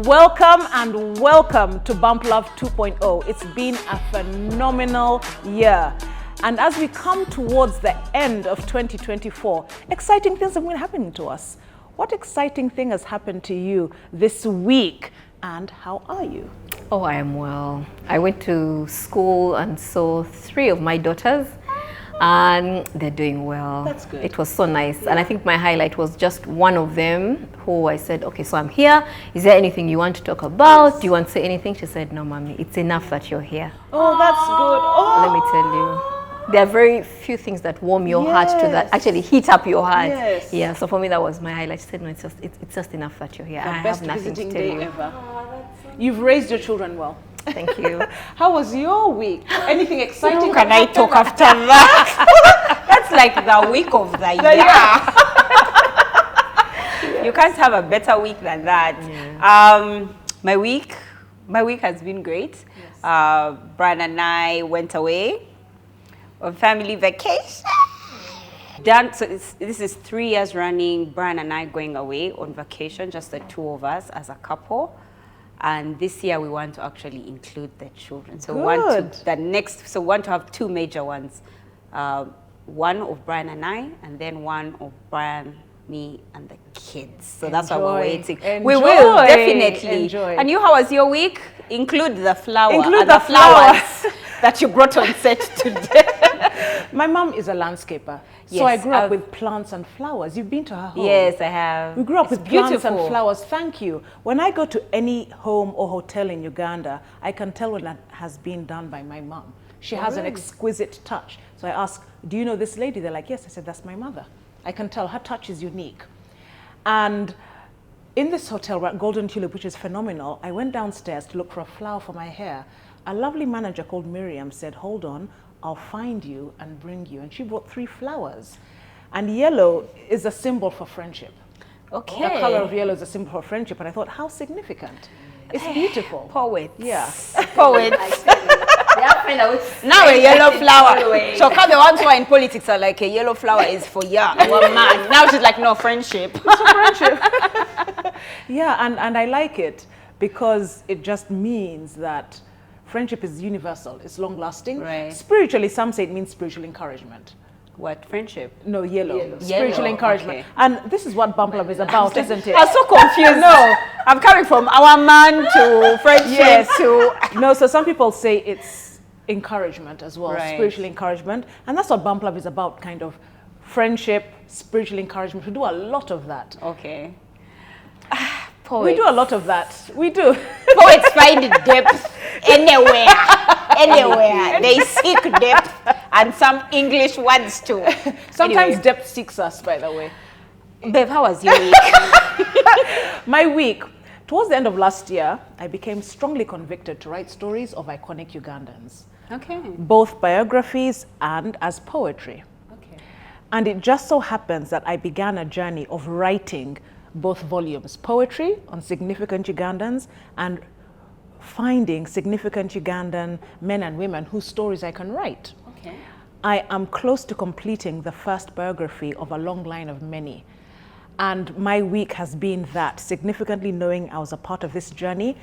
Welcome and welcome to Bump Love 2.0. It's been a phenomenal year. And as we come towards the end of 2024, exciting things have been happening to us. What exciting thing has happened to you this week and how are you? Oh, I am well. I went to school and saw 3 of my daughters and they're doing well. That's good. It was so nice. Yeah. And I think my highlight was just one of them who I said, okay, so I'm here. Is there anything you want to talk about? Yes. Do you want to say anything? She said, no, mommy, it's enough that you're here. Oh, that's good. Oh. Let me tell you. There are very few things that warm your heart to that actually heat up your heart. Yes. Yeah, so for me that was my highlight. She said, no, it's just enough that you're here. The I best have nothing visiting to tell day you. ever. You've raised your children well. Thank you. How was your week? Anything exciting? How can I talk after that? That's like the week of the year. Yes. You can't have a better week than that. Yeah. My week has been great. Yes. Brian and I went away on family vacation. Done. So this is 3 years running. Brian and I going away on vacation, just the 2 of us as a couple. And this year we want to actually include the children. So we want to have 2 major ones. One of Brian and I, and then one of Brian, me, and the kids. So that's why we're waiting. We will, definitely. Enjoy. And you, how was your week? Include the flower. Include the the flowers that you brought on set today. My mom is a landscaper, so Yes, I grew up with plants and flowers. You've been to her home? Yes, I have. We grew up It's with plants beautiful. and flowers. Thank you. When I go to any home or hotel in Uganda, I can tell when that has been done by my mom. She has an exquisite touch. So I ask, do you know this lady? They're like, yes. I said, that's my mother. I can tell her touch is unique. And in this hotel, we're at Golden Tulip, which is phenomenal, I went downstairs to look for a flower for my hair. A lovely manager called Miriam said, hold on, I'll find you and bring you. And she brought 3 flowers. And yellow is a symbol for friendship. Okay. The color of yellow is a symbol for friendship. And I thought, how significant. It's beautiful. Poets. Yeah. Poets. Now A yellow flower. So come the ones who are in politics are like, a yellow flower is for young, one man. Now she's like, no, friendship. Friendship. Yeah, and I like it because it just means that friendship is universal, it's long lasting. Right. Spiritually, some say it means spiritual encouragement. What, friendship? No, yellow. Spiritual Yellow, encouragement. okay. And this is what Bump Love is about, isn't it? I'm so confused. No, I'm coming from our man to friendship Yes. to... No, so some people say it's encouragement as well, Right. spiritual encouragement. And that's what Bump Love is about, kind of friendship, spiritual encouragement. We do a lot of that. Okay. We do a lot of that. We do. Poets find depth anywhere. Anywhere. They seek depth and some English words too. Sometimes Anyway. depth seeks us, by the way. Bev, how was your week? My week, towards the end of last year, I became strongly convicted to write stories of iconic Ugandans, Okay. both biographies and as poetry. Okay. And it just so happens that I began a journey of writing both volumes, poetry on significant Ugandans and finding significant Ugandan men and women whose stories I can write. Okay. I am close to completing the first biography of a long line of many. And my week has been that, significantly knowing I was a part of this journey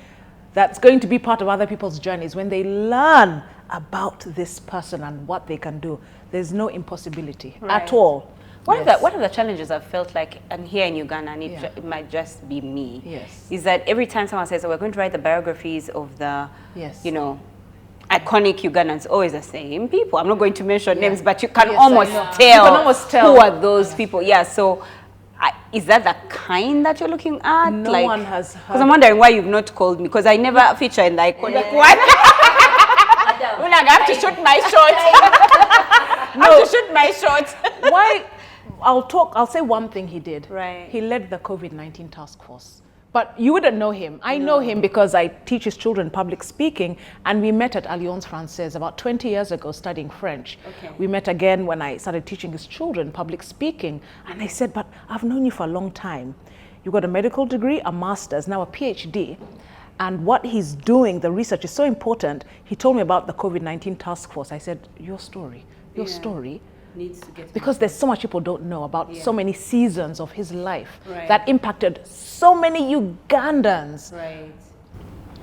that's going to be part of other people's journeys. When they learn about this person and what they can do, there's no impossibility at all. What are the challenges I've felt like, and here in Uganda, and it might just be me, Yes. is that every time someone says, oh, we're going to write the biographies of the, Yes. you know, iconic Ugandans, always the same people. I'm not going to mention names, but you can Yes, almost I know. tell, You can almost tell. who are those people. Yeah, so is that the kind that you're looking at? No one has heard. Because I'm wondering why you've not called me, because I never feature in the iconic one. I have to shoot my shot. I have to shoot my shot. Why? I'll say one thing he did. Right. He led the COVID-19 task force. But you wouldn't know him. I know him because I teach his children public speaking, and we met at Alliance Française about 20 years ago studying French. Okay. We met again when I started teaching his children public speaking, and I said, but I've known you for a long time. You've got a medical degree, a master's, now a PhD. And what he's doing, the research is so important. He told me about the COVID-19 task force. I said, your story needs to get because there's so much people don't know about so many seasons of his life Right. that impacted so many Ugandans. right.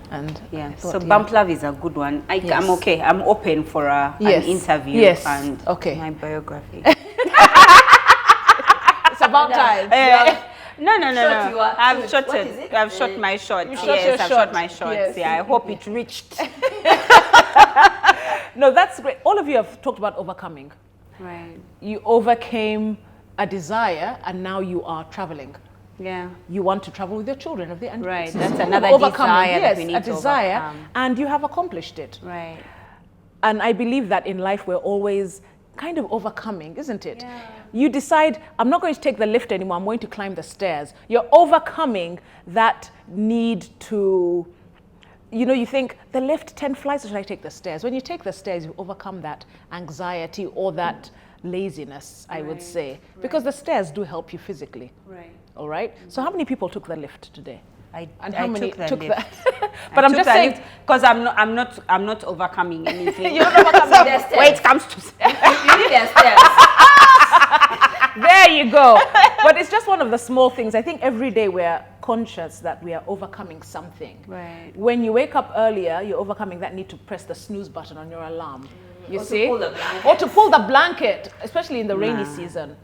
And Yeah, I thought, so Bump Love is a good one. I'm Yes. okay. I'm open for an Yes. interview Yes. and Okay. my biography. it's about time. No. Shot you are- I've shot what it. is it? I've shot my shot. You shot Yes, your I've shot. shot my shots. Yes. Yeah, I hope it reached. No, that's great. All of you have talked about overcoming. Right. You overcame a desire and now you are traveling. Yeah. You want to travel with your children. And Right, it's that's sort of another overcoming. desire that Yes, we need a to desire, overcome. and you have accomplished it. Right. And I believe that in life we're always kind of overcoming, isn't it? Yeah. You decide, I'm not going to take the lift anymore, I'm going to climb the stairs. You're overcoming that need to, you think, the lift 10 flights, or should I take the stairs? When you take the stairs, you overcome that anxiety or that laziness, I would say. Because the stairs do help you physically. Right. All right? So how many people took the lift today? And how I many took the took lift. But I'm just saying, because I'm not overcoming anything. you're not overcoming. There's When it comes to You need their stairs. There you go. But it's just one of the small things. I think every day we're conscious that we are overcoming something. Right. When you wake up earlier, you're overcoming that need to press the snooze button on your alarm. You Or to see? pull the blanket. Or to pull the blanket, especially in the rainy season.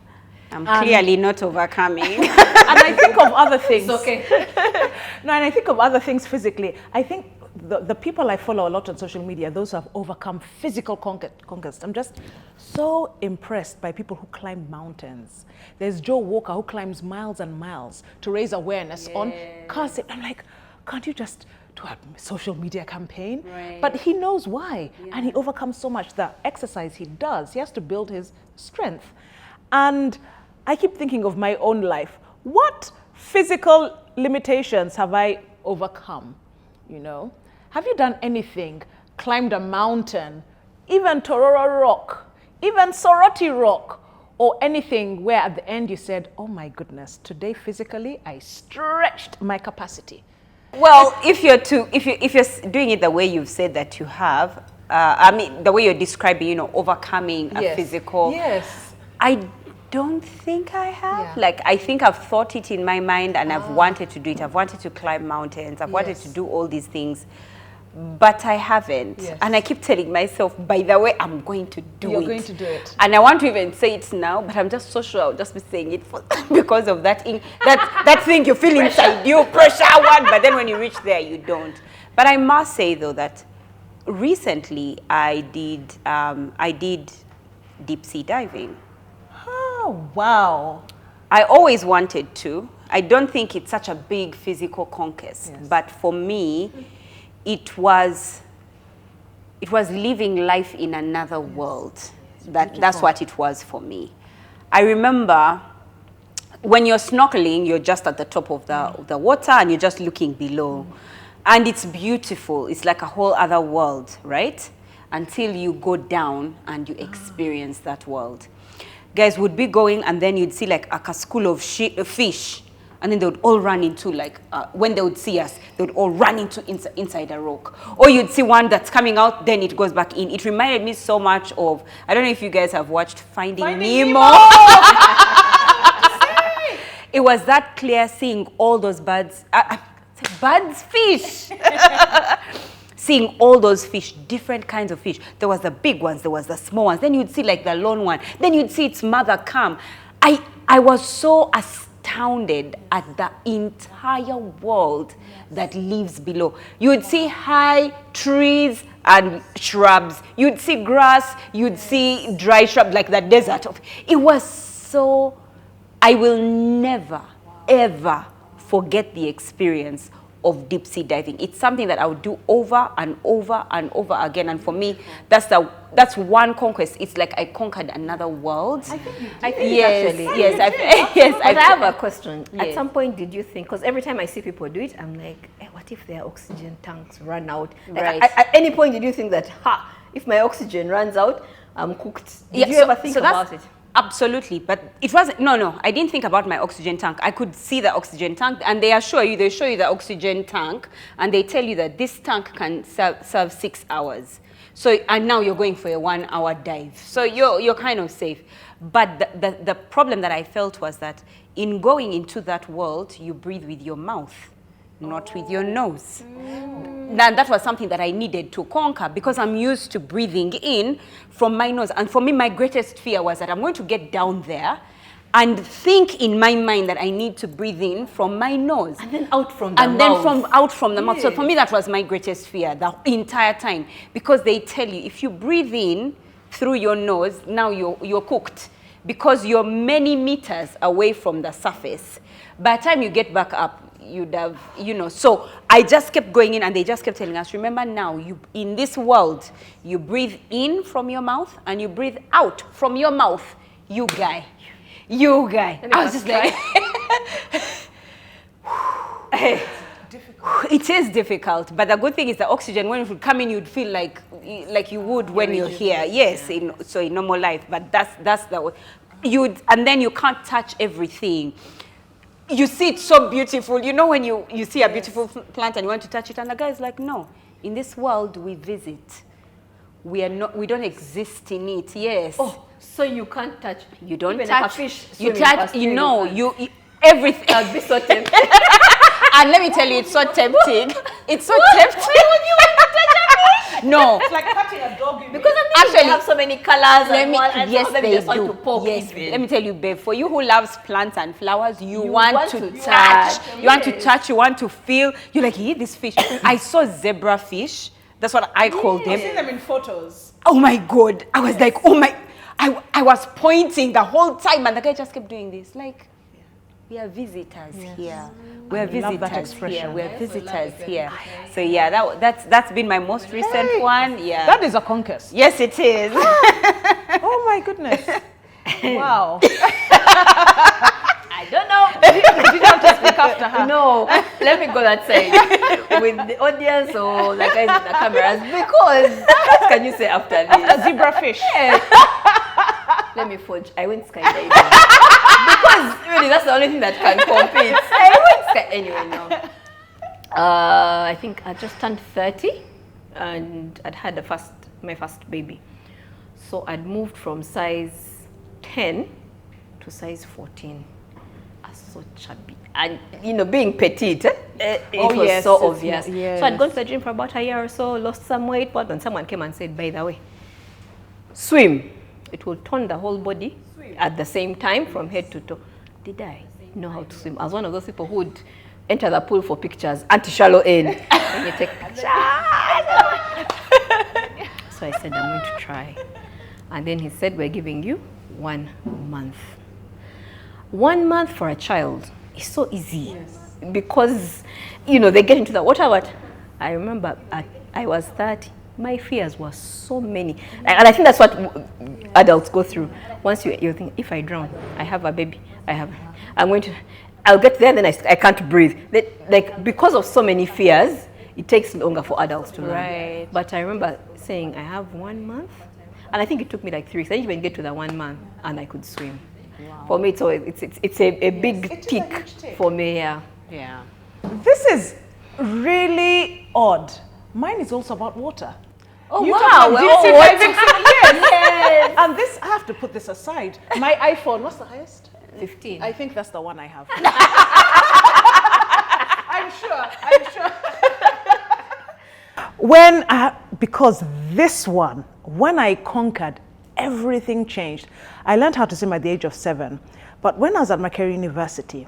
I'm clearly not overcoming. And I think of other things. It's okay. No, and I think of other things physically. I think the people I follow a lot on social media, those who have overcome physical conquest, I'm just so impressed by people who climb mountains. There's Joe Walker who climbs miles and miles to raise awareness on car safety. I'm like, can't you just do a social media campaign? Right. But he knows why, and he overcomes so much. The exercise he does, he has to build his strength. And I keep thinking of my own life. What physical limitations have I overcome? Have you done anything? Climbed a mountain, even Tororo Rock, even Soroti Rock, or anything where at the end you said, oh my goodness, today physically I stretched my capacity. Well, if you're doing it the way you've said that you have, the way you're describing, overcoming a physical. Yes. I don't think I have. Yeah. Like, I think I've thought it in my mind and I've wanted to do it. I've wanted to climb mountains. I've wanted to do all these things, but I haven't. Yes. And I keep telling myself, by the way, I'm going to do it. You're going to do it. And I want to even say it now, but I'm just so sure I'll just be saying it because of that thing you feel inside you, pressure one, but then when you reach there, you don't. But I must say, though, that recently I did deep sea diving. Oh, wow. I always wanted to. I don't think it's such a big physical conquest, but for me, it was living life in another world. That's what it was for me. I remember when you're snorkeling, you're just at the top of the water and you're just looking below. And it's beautiful. It's like a whole other world, right? Until you go down and you experience that world. Guys would be going and then you'd see like a school of fish, and then they would all run into when they would see us, they would all run into inside a rock. Or you'd see one that's coming out, then it goes back in. It reminded me so much of, I don't know if you guys have watched Finding Nemo. It was that clear seeing all those birds, fish. Seeing all those fish, different kinds of fish. There was the big ones, there was the small ones. Then you'd see like the lone one. Then you'd see its mother come. I was so astounded at the entire world that lives below. You would see high trees and shrubs. You'd see grass. You'd see dry shrubs, like the desert. It was so, I will never, ever forget the experience of deep sea diving. It's something that I would do over and over and over again. And for me, that's one conquest. It's like I conquered another world. I think yes, But I have a question. At some point, did you think, because every time I see people do it, I'm like, what if their oxygen tanks run out? Like, Right. at any point, did you think that, if my oxygen runs out, I'm cooked? Did you ever think about it? Absolutely, but it wasn't. No, I didn't think about my oxygen tank. I could see the oxygen tank, and they show you the oxygen tank, and they tell you that this tank can serve 6 hours. So, and now you're going for a 1 hour dive. So you're kind of safe. But the problem that I felt was that in going into that world, you breathe with your mouth, not with your nose. Now, that was something that I needed to conquer because I'm used to breathing in from my nose. And for me, my greatest fear was that I'm going to get down there and think in my mind that I need to breathe in from my nose. And then out from the mouth. And then out from the mouth. So for me, that was my greatest fear the entire time. Because they tell you, if you breathe in through your nose, now you're cooked. Because you're many meters away from the surface. By the time you get back up, you'd have, so I just kept going in and they just kept telling us, remember now, you in this world, you breathe in from your mouth and you breathe out from your mouth. You guy. I was just like, it is difficult, but the good thing is the oxygen, when it would come in, you'd feel like you would when you're here. Yes, in normal life, but that's the, and then you can't touch everything. You see it so beautiful. You know when you see a beautiful plant and you want to touch it, and the guy is like, no, in this world we visit. We don't exist in it. Yes. Oh, so you can't touch. You don't even touch. Like a fish You touch. You everything. That'd be so tempting. And let me tell you, it's so tempting. It's so tempting. Why would you want to touch a fish? No. It's like cutting a dog. Because they have so many colors and yes, some of them they just want do. to poke Yes, even. let me tell you, babe, for you who loves plants and flowers, you want to touch. touch. You want to touch, you want to feel. You're like, hey, this fish. I saw zebra fish. That's what I call them. I've seen them in photos. Oh my God. I was like, oh my. I was pointing the whole time and the guy just kept doing this. Like, we are visitors here. We are visitors here. We are visitors here. So yeah, that's been my most recent one. Yeah. That is a conquest. Yes, it is. Oh my goodness. Wow. I don't know. You didn't have to speak after her. No, let me go that side with the audience or the guys in the cameras, because what can you say after this? A zebra fish. Let me forge. I went skydiving because really that's the only thing that can compete. I went sky anyway. No, I think I just turned 30, and I'd had my first baby, so I'd moved from size 10 to size 14. So chubby, and being petite, it was so obvious. Yes. So I'd gone to the gym for about a year or so, lost some weight, but then someone came and said, by the way, swim. It will tone the whole body at the same time from head to toe. Did I know how to swim? I was one of those people who would enter the pool for pictures, anti-shallow end. When you take pictures. So I said, I'm going to try. And then he said, we're giving you 1 month. 1 month for a child is so easy, because they get into the water. But I remember I was 30. My fears were so many, and I think that's what adults go through. Once you think, if I drown, I have a baby, I'll get there, then I can't breathe. Because of so many fears, it takes longer for adults to learn. Right. But I remember saying I have 1 month, and I think it took me like 3 weeks. I didn't even get to the 1 month, and I could swim. Wow. For me, it's a big tick for me. Yeah. This is really odd. Mine is also about water. Oh, you wow. talk about deep sea diving. Yes. And this, I have to put this aside. My iPhone, what's the highest? 15. I think that's the one I have. I'm sure. Because this one, when I conquered, everything changed. I learned how to swim at the age of 7. But when I was at Makerere University,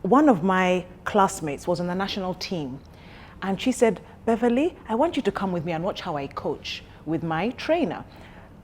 one of my classmates was on the national team. And she said, Beverley, I want you to come with me and watch how I coach with my trainer.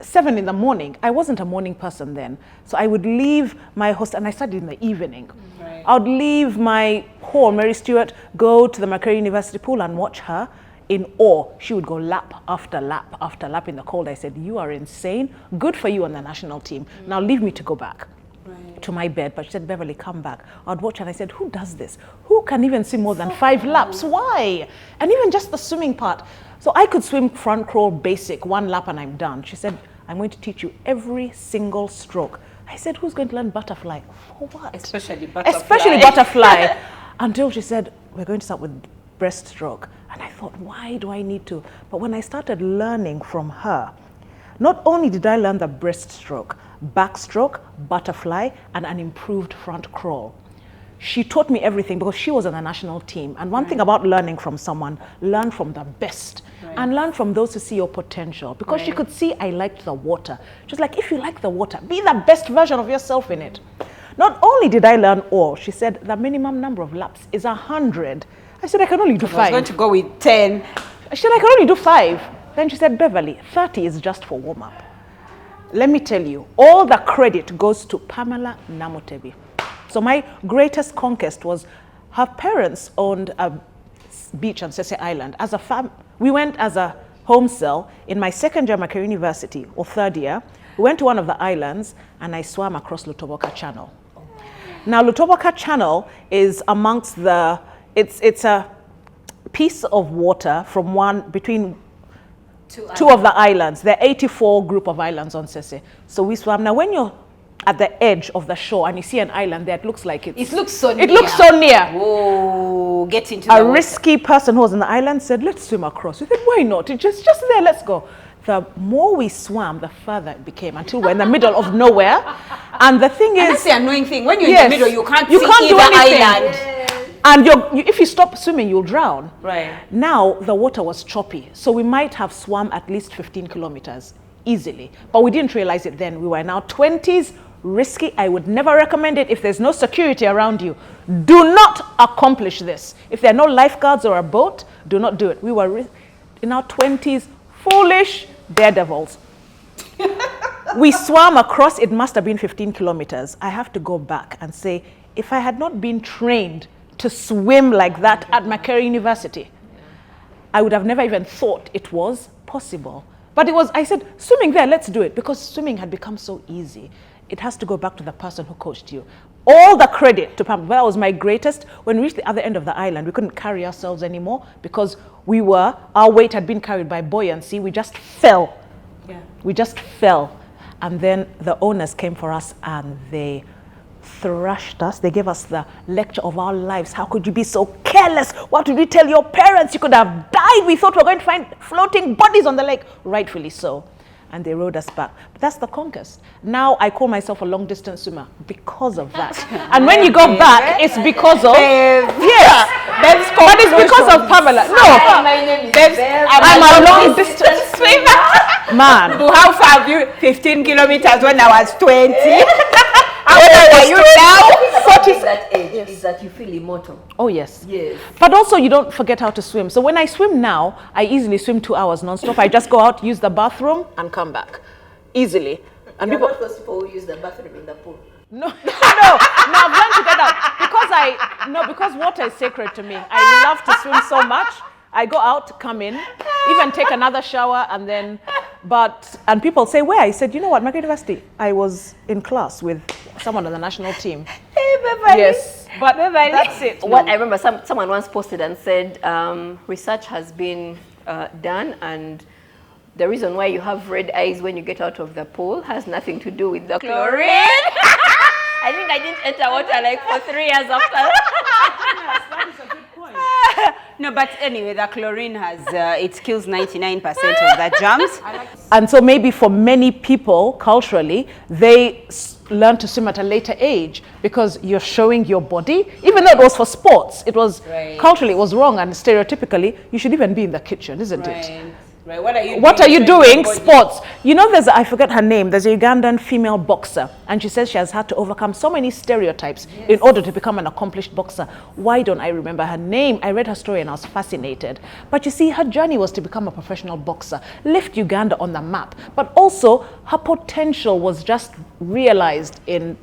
7 in the morning. I wasn't a morning person then. So I would leave my host, and I studied in the evening. Right. I would leave my hall, Mary Stewart, go to the Makerere University pool and watch her in awe. She would go lap after lap after lap in the cold. I said, you are insane. Good for you on the national team. Now leave me to go back. Right. To my bed. But she said, Beverley, come back. I'd watch her and I said, who does this? Who can even swim more than 5 laps? Why? And even just the swimming part. So I could swim front crawl basic, 1 lap and I'm done. She said, I'm going to teach you every single stroke. I said, who's going to learn butterfly? For what? Especially butterfly. Especially butterfly. Until she said, we're going to start with breaststroke. And I thought, why do I need to? But when I started learning from her, not only did I learn the breaststroke, backstroke, butterfly, and an improved front crawl. She taught me everything because she was on the national team. And one thing about learning from someone, learn from the best. And learn from those who see your potential. Because she could see I liked the water. She was like, if you like the water, be the best version of yourself in it. Not only did I learn all, she said the minimum number of laps is 100. I said, I can only do 5. I was going to go with 10. She said, I can only do 5. Then she said, Beverley, 30 is just for warm-up. Let me tell you, all the credit goes to Pamela Namutebi. So my greatest conquest was her parents owned a beach on Sese Island. As a we went as a home cell in my second year at Makerere University, or third year. We went to one of the islands and I swam across Lutoboka Channel. Now Lutoboka Channel is amongst the, it's a piece of water from between two of the islands. There are 84 group of islands on Sese. So we swam. Now when you're at the edge of the shore and you see an island there, it looks like it looks so near. Whoa, get into the A water. risky person who was on the island said, let's swim across. We said, why not? It's just there, let's go. The more we swam, the further it became until we're in the middle of nowhere. And the thing is, that's the annoying thing. When you're in the middle, you can't see do either anything. island. And if you stop swimming, you'll drown. Right. Now, the water was choppy. So we might have swum at least 15 kilometers easily. But we didn't realize it then. We were in our 20s, risky. I would never recommend it if there's no security around you. Do not accomplish this. If there are no lifeguards or a boat, do not do it. We were in our 20s, foolish daredevils. We swam across, it must have been 15 kilometers. I have to go back and say, if I had not been trained to swim like that at Makerere University, I would have never even thought it was possible. But it was, I said, swimming there, let's do it, because swimming had become so easy. It has to go back to the person who coached you. All the credit to Pam. That was my greatest. When we reached the other end of the island, we couldn't carry ourselves anymore because our weight had been carried by buoyancy. We just fell. Yeah. We just fell. And then the owners came for us and they thrashed us. They gave us the lecture of our lives. How could you be so careless? What did we tell your parents? You could have died. We thought we were going to find floating bodies on the lake. Rightfully so. And they rowed us back. But that's the conquest. Now I call myself a long distance swimmer because of that. And when you go back, it's because of yes. But it's because of Pamela. No, My name is I'm a long distance swimmer. Man, How far have you? 15 kilometers when I was 20. How old are you now? 40. That age is that you feel immortal. oh yes. Yes. But also you don't forget how to swim. So when I swim now, I easily swim 2 hours non-stop. I just go out, use the bathroom, and come back easily. And You're people, not those people who use the bathroom in the pool. no, I've learned to get out because water is sacred to me. I love to swim so much. I go out, come in, even take another shower, and then, and people say, where? I said, you know what, Makerere University, I was in class with someone on the national team. Hey, Beverley. Yes, but that's it. What I remember, someone once posted and said, research has been done, and the reason why you have red eyes when you get out of the pool has nothing to do with the chlorine. I think I didn't enter water like for 3 years after. Yes, that is a good point. No, but anyway, the chlorine has, it kills 99% of the germs. And so maybe for many people, culturally, they learn to swim at a later age because you're showing your body, even though it was for sports, it was, culturally, it was wrong, and stereotypically, you should even be in the kitchen, isn't it? Right. What are you doing? Sports. You know, I forget her name, there's a Ugandan female boxer, and she says she has had to overcome so many stereotypes in order to become an accomplished boxer. Why don't I remember her name? I read her story and I was fascinated. But you see, her journey was to become a professional boxer, lift Uganda on the map, but also her potential was just realized in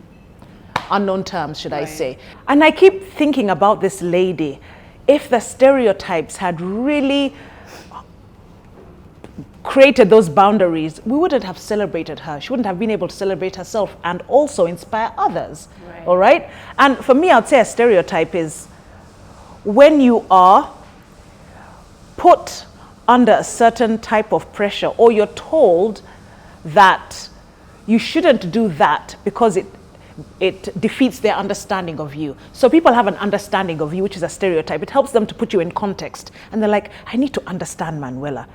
unknown terms, should I say. And I keep thinking about this lady. If the stereotypes had really created those boundaries, we wouldn't have celebrated her. She wouldn't have been able to celebrate herself and also inspire others. All right? And for me, I'd say a stereotype is when you are put under a certain type of pressure, or you're told that you shouldn't do that because it defeats their understanding of you. So people have an understanding of you, which is a stereotype. It helps them to put you in context. And they're like, I need to understand Manuela.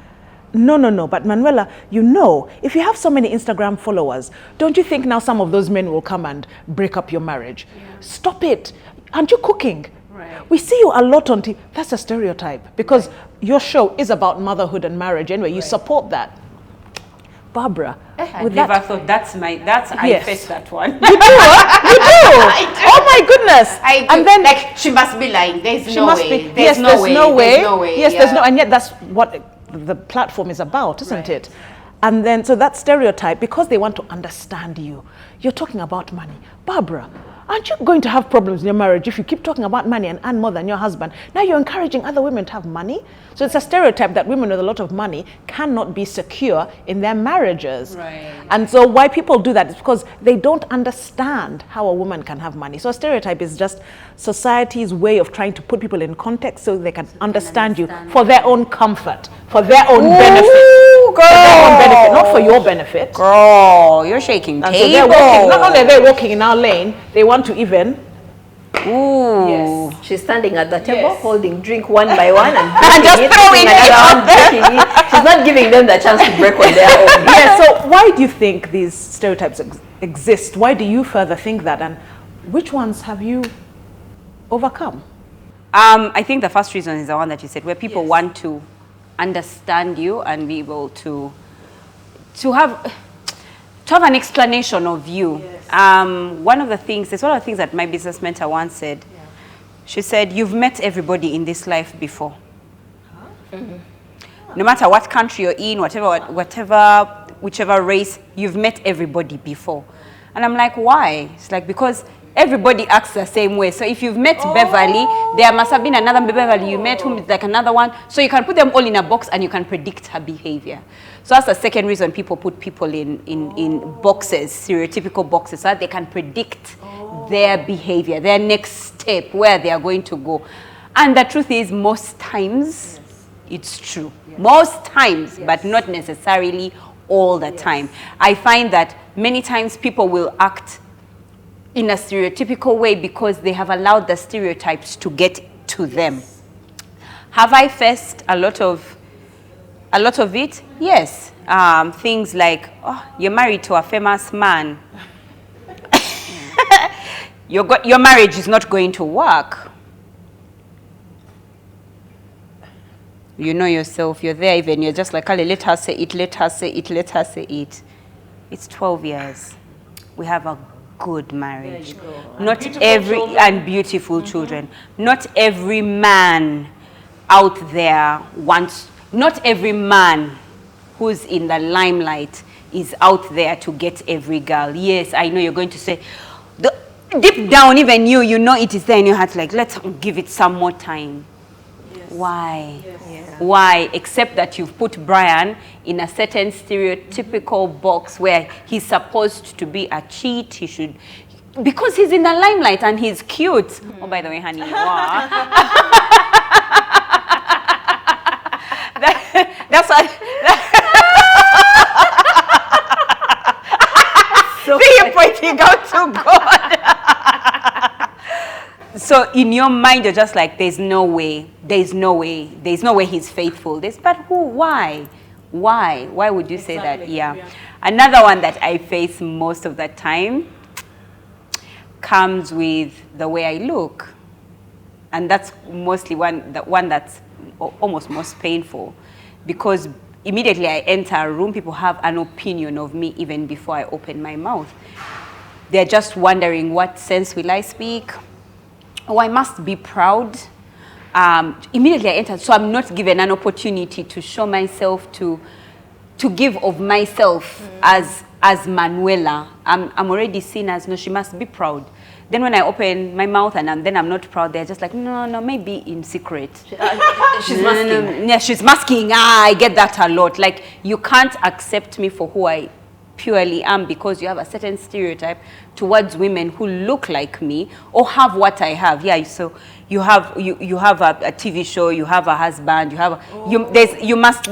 No. But Manuela, you know, if you have so many Instagram followers, don't you think now some of those men will come and break up your marriage? Yeah. Stop it. Aren't you cooking? Right. We see you a lot on TV. That's a stereotype because your show is about motherhood and marriage anyway. You support that. Barbara, I never thought I faced that one. You do? You do? Oh my goodness. I do. And then like she must be lying. There's no way. There's no way. Yes, there's no, and yet that's what the platform is about, isn't it? And then, so that stereotype, because they want to understand you, you're talking about money. Barbara, aren't you going to have problems in your marriage if you keep talking about money and earn more than your husband? Now you're encouraging other women to have money. So it's a stereotype that women with a lot of money cannot be secure in their marriages. Right. And so why people do that is because they don't understand how a woman can have money. So a stereotype is just society's way of trying to put people in context so they can understand you for their own comfort, for their own benefit. Girl. For their own benefit, not for your benefit. Girl, you're shaking and table. So they're walking, not only are they walking in our lane, they want to even. Ooh. Yes. She's standing at the table, holding drink one by one and just throwing it out there. She's not giving them the chance to break on their own. Yeah, so why do you think these stereotypes exist? Why do you further think that? And which ones have you overcome? I think the first reason is the one that you said, where people want to understand you and be able to have an explanation of you. Yes. One of the things that my business mentor once said. Yeah. She said, you've met everybody in this life before. Huh? Mm-hmm. No matter what country you're in, whichever race, you've met everybody before. And I'm like, why? It's like, because everybody acts the same way. So if you've met Beverly, there must have been another Beverly you met whom is like another one. So you can put them all in a box and you can predict her behavior. So that's the second reason people put people in boxes, stereotypical boxes, so that they can predict their behavior, their next step, where they are going to go. And the truth is, most times, it's true. Yes. Most times, but not necessarily all the time. I find that many times people will act in a stereotypical way because they have allowed the stereotypes to get to them. Have I faced a lot of it? Yes. Things like, oh, you're married to a famous man. Your marriage is not going to work. You know yourself, you're there even, you're just like, let her say it, let her say it, let her say it. It's 12 years. We have a good marriage. Not beautiful every children. And beautiful children. Not every man out there wants, not every man who's in the limelight is out there to get every girl. Yes, I know you're going to say, deep down, even you know it is there in your heart, like, let's give it some more time. Yes. Why? Yes. Yeah. Why? Except that you've put Brian in a certain stereotypical box where he's supposed to be a cheat. He should, because he's in the limelight and he's cute. Mm. Oh, by the way, honey, you are. That's what. So you're pointing out to God. So in your mind, you're just like, there's no way he's faithful. But who? Why? Why would you say that? Yeah. Another one that I face most of the time comes with the way I look. And that's mostly the one that's almost most painful, because immediately I enter a room, people have an opinion of me even before I open my mouth. They're just wondering, what sense will I speak? Oh, I must be proud. Immediately I enter, so I'm not given an opportunity to show myself, to give of myself as Manuela. I'm already seen as, no, she must be proud. Then when I open my mouth and then I'm not proud, they're just like, no, maybe in secret. She's masking. Yeah, she's masking. I get that a lot. Like, you can't accept me for who I purely am because you have a certain stereotype towards women who look like me or have what I have. Yeah, so you have a TV show, you have a husband, you must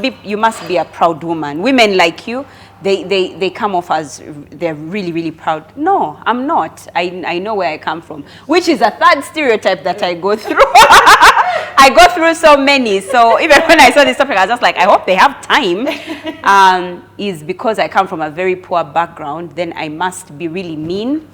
be a proud woman. Women like you, they come off as they're really, really proud. No, I'm not. I know where I come from, which is a third stereotype that I go through. I go through so many. So even when I saw this topic, I was just like, I hope they have time. Is because I come from a very poor background, then I must be really mean,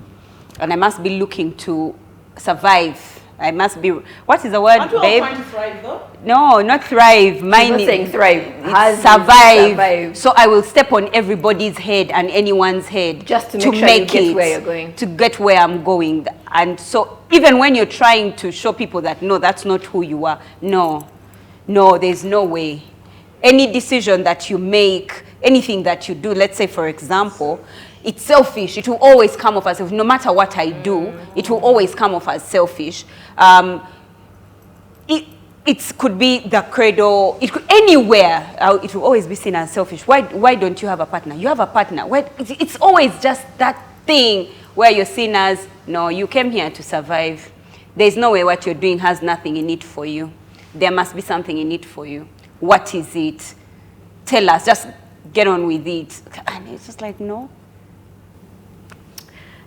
and I must be looking to survive. I must be, what is the word, Aren't we all babe? trying to thrive, though? No, not thrive. Mine not is saying thrive. it's survive. So I will step on everybody's head and anyone's head Just to make sure you get where you're going. To get where I'm going. And so even when you're trying to show people that, no, that's not who you are. No, there's no way. Any decision that you make, anything that you do, let's say, for example, it's selfish. It will always come off as selfish. No matter what I do, it will always come off as selfish. It could be the credo. It could anywhere. It will always be seen as selfish. Why don't you have a partner? You have a partner. It's always just that thing where you're seen as, no, you came here to survive. There's no way what you're doing has nothing in it for you. There must be something in it for you. What is it? Tell us. Just get on with it. And it's just like, no.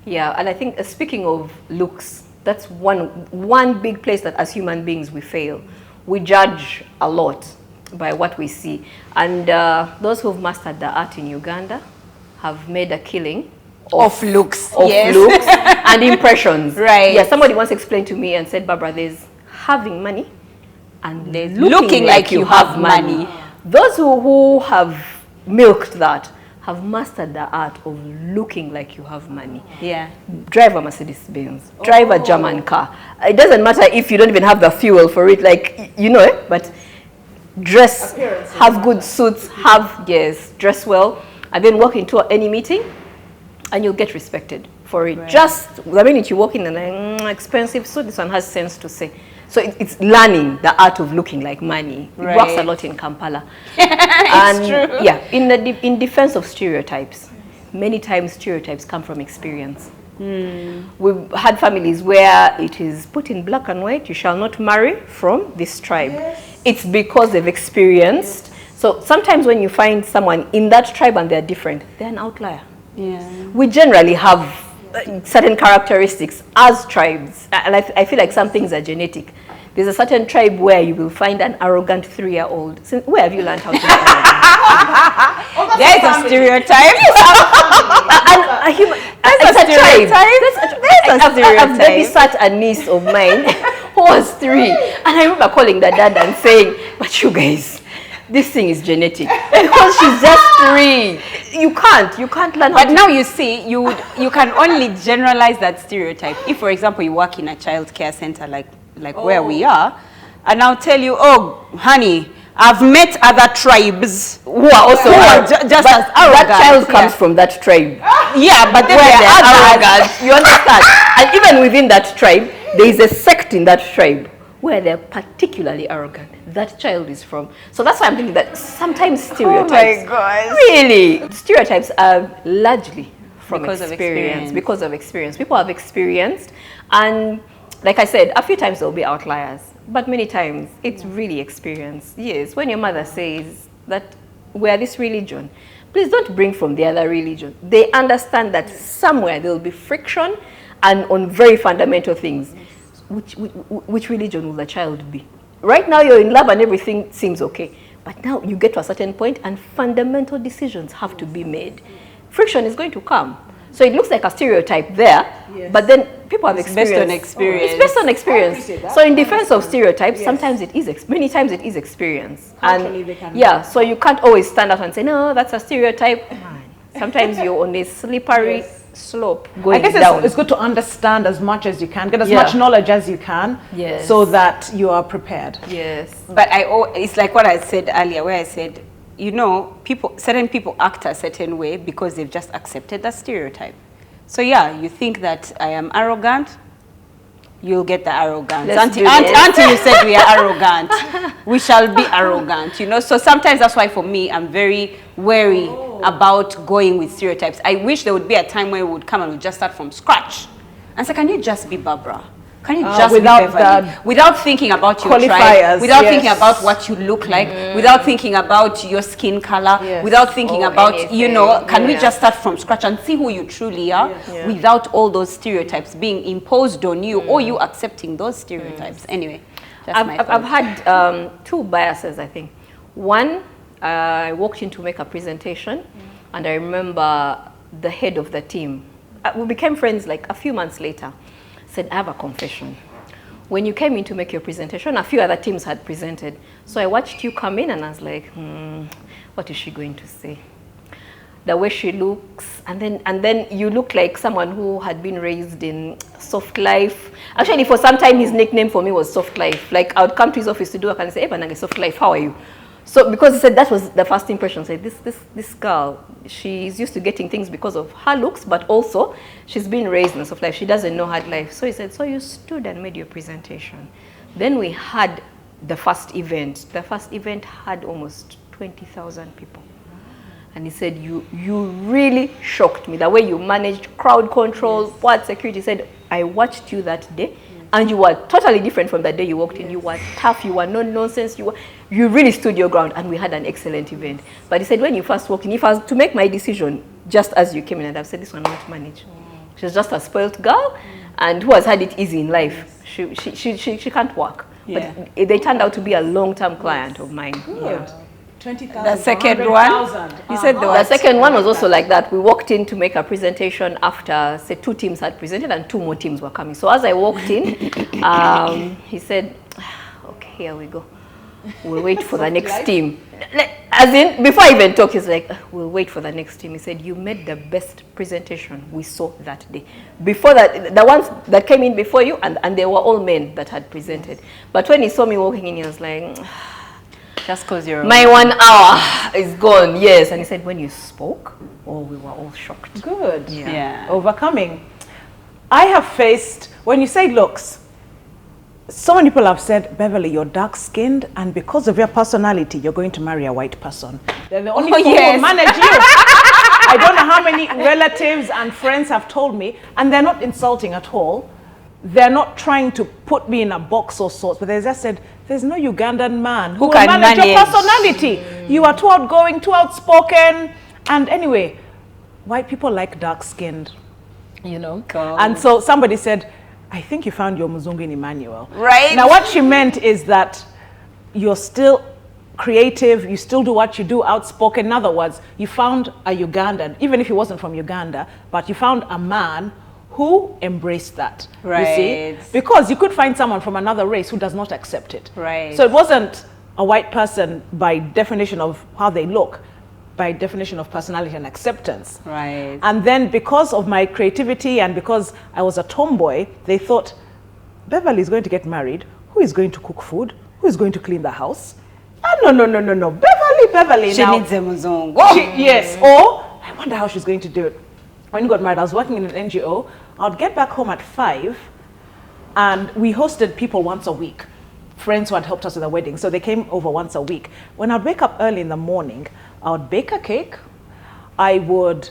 Yeah, and I think speaking of looks, that's one big place that as human beings we fail. We judge a lot by what we see. And those who've mastered the art in Uganda have made a killing of looks. Of Yes. looks and impressions. Right. Yeah, somebody once explained to me and said, Barbara, there's having money and there's looking like you have money. Those who have milked that have mastered the art of looking like you have money. Yeah. Drive a Mercedes-Benz, drive a German car. It doesn't matter if you don't even have the fuel for it, like, you know, but dress, have good suits, dress well, and then walk into any meeting, and you'll get respected for it. Right. Just the minute you walk in and expensive suit, this one has sense to say. So it's learning the art of looking like money. It works a lot in Kampala. It's true. Yeah, in defense of stereotypes, many times stereotypes come from experience. We've had families where it is put in black and white, you shall not marry from this tribe. Yes. It's because they've experienced. So sometimes when you find someone in that tribe and they're different, they're an outlier. Yeah. We generally have certain characteristics as tribes, and I feel like some things are genetic. There's a certain tribe where you will find an arrogant 3-year-old. Where have you learned how to be arrogant? There's a stereotype. It's a tribe. I've babysat a niece of mine who was 3, and I remember calling the dad and saying, but you guys, this thing is genetic because she's just 3. You can't learn. But now you see, you can only generalize that stereotype if, for example, you work in a child care center like where we are, and I'll tell you, oh, honey, I've met other tribes who are also just as arrogant. That child comes from that tribe. Yeah, but then they're arrogant. You understand? And even within that tribe, there is a sect in that tribe where they're particularly arrogant. That child is from. So that's why I'm thinking that sometimes stereotypes. Oh my gosh. Really, stereotypes are largely from Because of experience. People have experienced, and like I said, a few times there'll be outliers, but many times it's really experience. Yes, when your mother says that we're this religion, please don't bring from the other religion. They understand that somewhere there'll be friction and on very fundamental things. Which religion will the child be? Right now you're in love and everything seems okay, but now you get to a certain point and fundamental decisions have to be made. Friction is going to come. So it looks like a stereotype there, but then people have experience. Based on experience. It's based on experience. So in defense of stereotypes, sometimes it is, many times it is experience. And so you can't always stand up and say, no, that's a stereotype. Sometimes you're on a slippery slope going down. I guess it's good to understand as much as you can, get as much knowledge as you can, so that you are prepared. Yes. But it's like what I said earlier, where I said, you know, certain people act a certain way because they've just accepted that stereotype. So yeah, you think that I am arrogant, you'll get the arrogance. Until you said we are arrogant, we shall be arrogant, you know. So sometimes that's why for me, I'm very wary about going with stereotypes. I wish there would be a time where we would come and we'd just start from scratch and say, can you just be Barbara? Can you just without be Beverley? Without thinking about your tribe, without thinking about what you look like, without thinking about your skin color, without thinking about, anything. you know, can we just start from scratch and see who you truly are without all those stereotypes being imposed on you or you accepting those stereotypes? Anyway, I've had two biases, I think. One, I walked in to make a presentation, and I remember the head of the team. We became friends like a few months later. Said, I have a confession. When you came in to make your presentation, a few other teams had presented. So I watched you come in and I was like, what is she going to say? The way she looks, and then you look like someone who had been raised in soft life. Actually, for some time, his nickname for me was soft life. Like, I would come to his office to do work and say, hey, Banange, soft life, how are you? So, because he said that was the first impression, said this girl, she's used to getting things because of her looks, but also she's been raised in soft life. She doesn't know hard life. So he said, so you stood and made your presentation. Then we had the first event. The first event had almost 20,000 people. And he said, you really shocked me. The way you managed crowd control, what security. He said, I watched you that day. And you were totally different from the day you walked in. You were tough, you were no nonsense, you really stood your ground, and we had an excellent event. But he said when you first walked in, if I was to make my decision just as you came in, and I've said this one won't manage. She's just a spoilt girl and who has had it easy in life. She can't work. But they turned out to be a long-term client of mine. Good. 20,000. The second one, you said the second one was also like that. We walked in to make a presentation after, say, 2 teams had presented and 2 more teams were coming. So as I walked in, he said, okay, here we go. We'll wait for the next team. As in, before I even talk, he's like, we'll wait for the next team. He said, you made the best presentation we saw that day. Before that, the ones that came in before you, and they were all men that had presented. But when he saw me walking in, he was like, just because you're my 1 hour is gone. Yes. And he said, when you spoke, we were all shocked. Good. Yeah. Overcoming. I have faced, when you say looks, so many people have said, Beverley, you're dark-skinned, and because of your personality, you're going to marry a white person. They're the only people who will manage you. I don't know how many relatives and friends have told me, and they're not insulting at all. They're not trying to put me in a box or sorts, but they just said, there's no Ugandan man who can manage your personality. You are too outgoing, too outspoken. And anyway, white people like dark-skinned, you know. Cool. And so somebody said, I think you found your Muzungu in Emmanuel. Right. Now what she meant is that you're still creative, you still do what you do, outspoken. In other words, you found a Ugandan, even if he wasn't from Uganda, but you found a man who embraced that, you see? Because you could find someone from another race who does not accept it. Right. So it wasn't a white person by definition of how they look, by definition of personality and acceptance. Right. And then because of my creativity and because I was a tomboy, they thought, Beverley is going to get married. Who is going to cook food? Who is going to clean the house? Ah, no. Beverley She now. needs a muzungu. Yes. Or, I wonder how she's going to do it. When we got married, I was working in an NGO. I'd get back home at 5, and we hosted people once a week, friends who had helped us with the wedding. So they came over once a week. When I'd wake up early in the morning, I would bake a cake. I would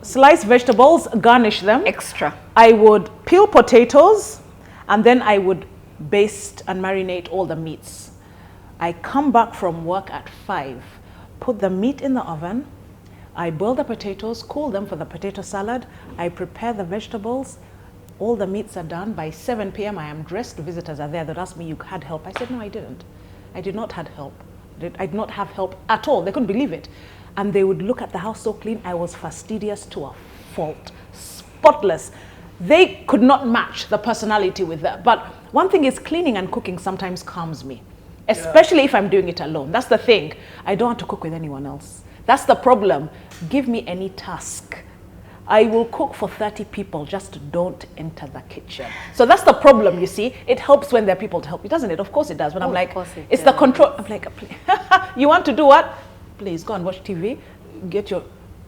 slice vegetables, garnish them. Extra. I would peel potatoes, and then I would baste and marinate all the meats. I come back from work at 5, put the meat in the oven, I boil the potatoes, cool them for the potato salad. I prepare the vegetables. All the meats are done. By 7 p.m. I am dressed. Visitors are there. They'd ask me, you had help? I said, no, I didn't. I did not have help. I did not have help at all. They couldn't believe it. And they would look at the house so clean. I was fastidious to a fault, spotless. They could not match the personality with that. But one thing is, cleaning and cooking sometimes calms me, especially if I'm doing it alone. That's the thing. I don't want to cook with anyone else. That's the problem. Give me any task. I will cook for 30 people, just don't enter the kitchen. So that's the problem, you see. It helps when there are people to help you, doesn't it? Of course it does. When I'm like, it's the control. I'm like, you want to do what? Please go and watch TV.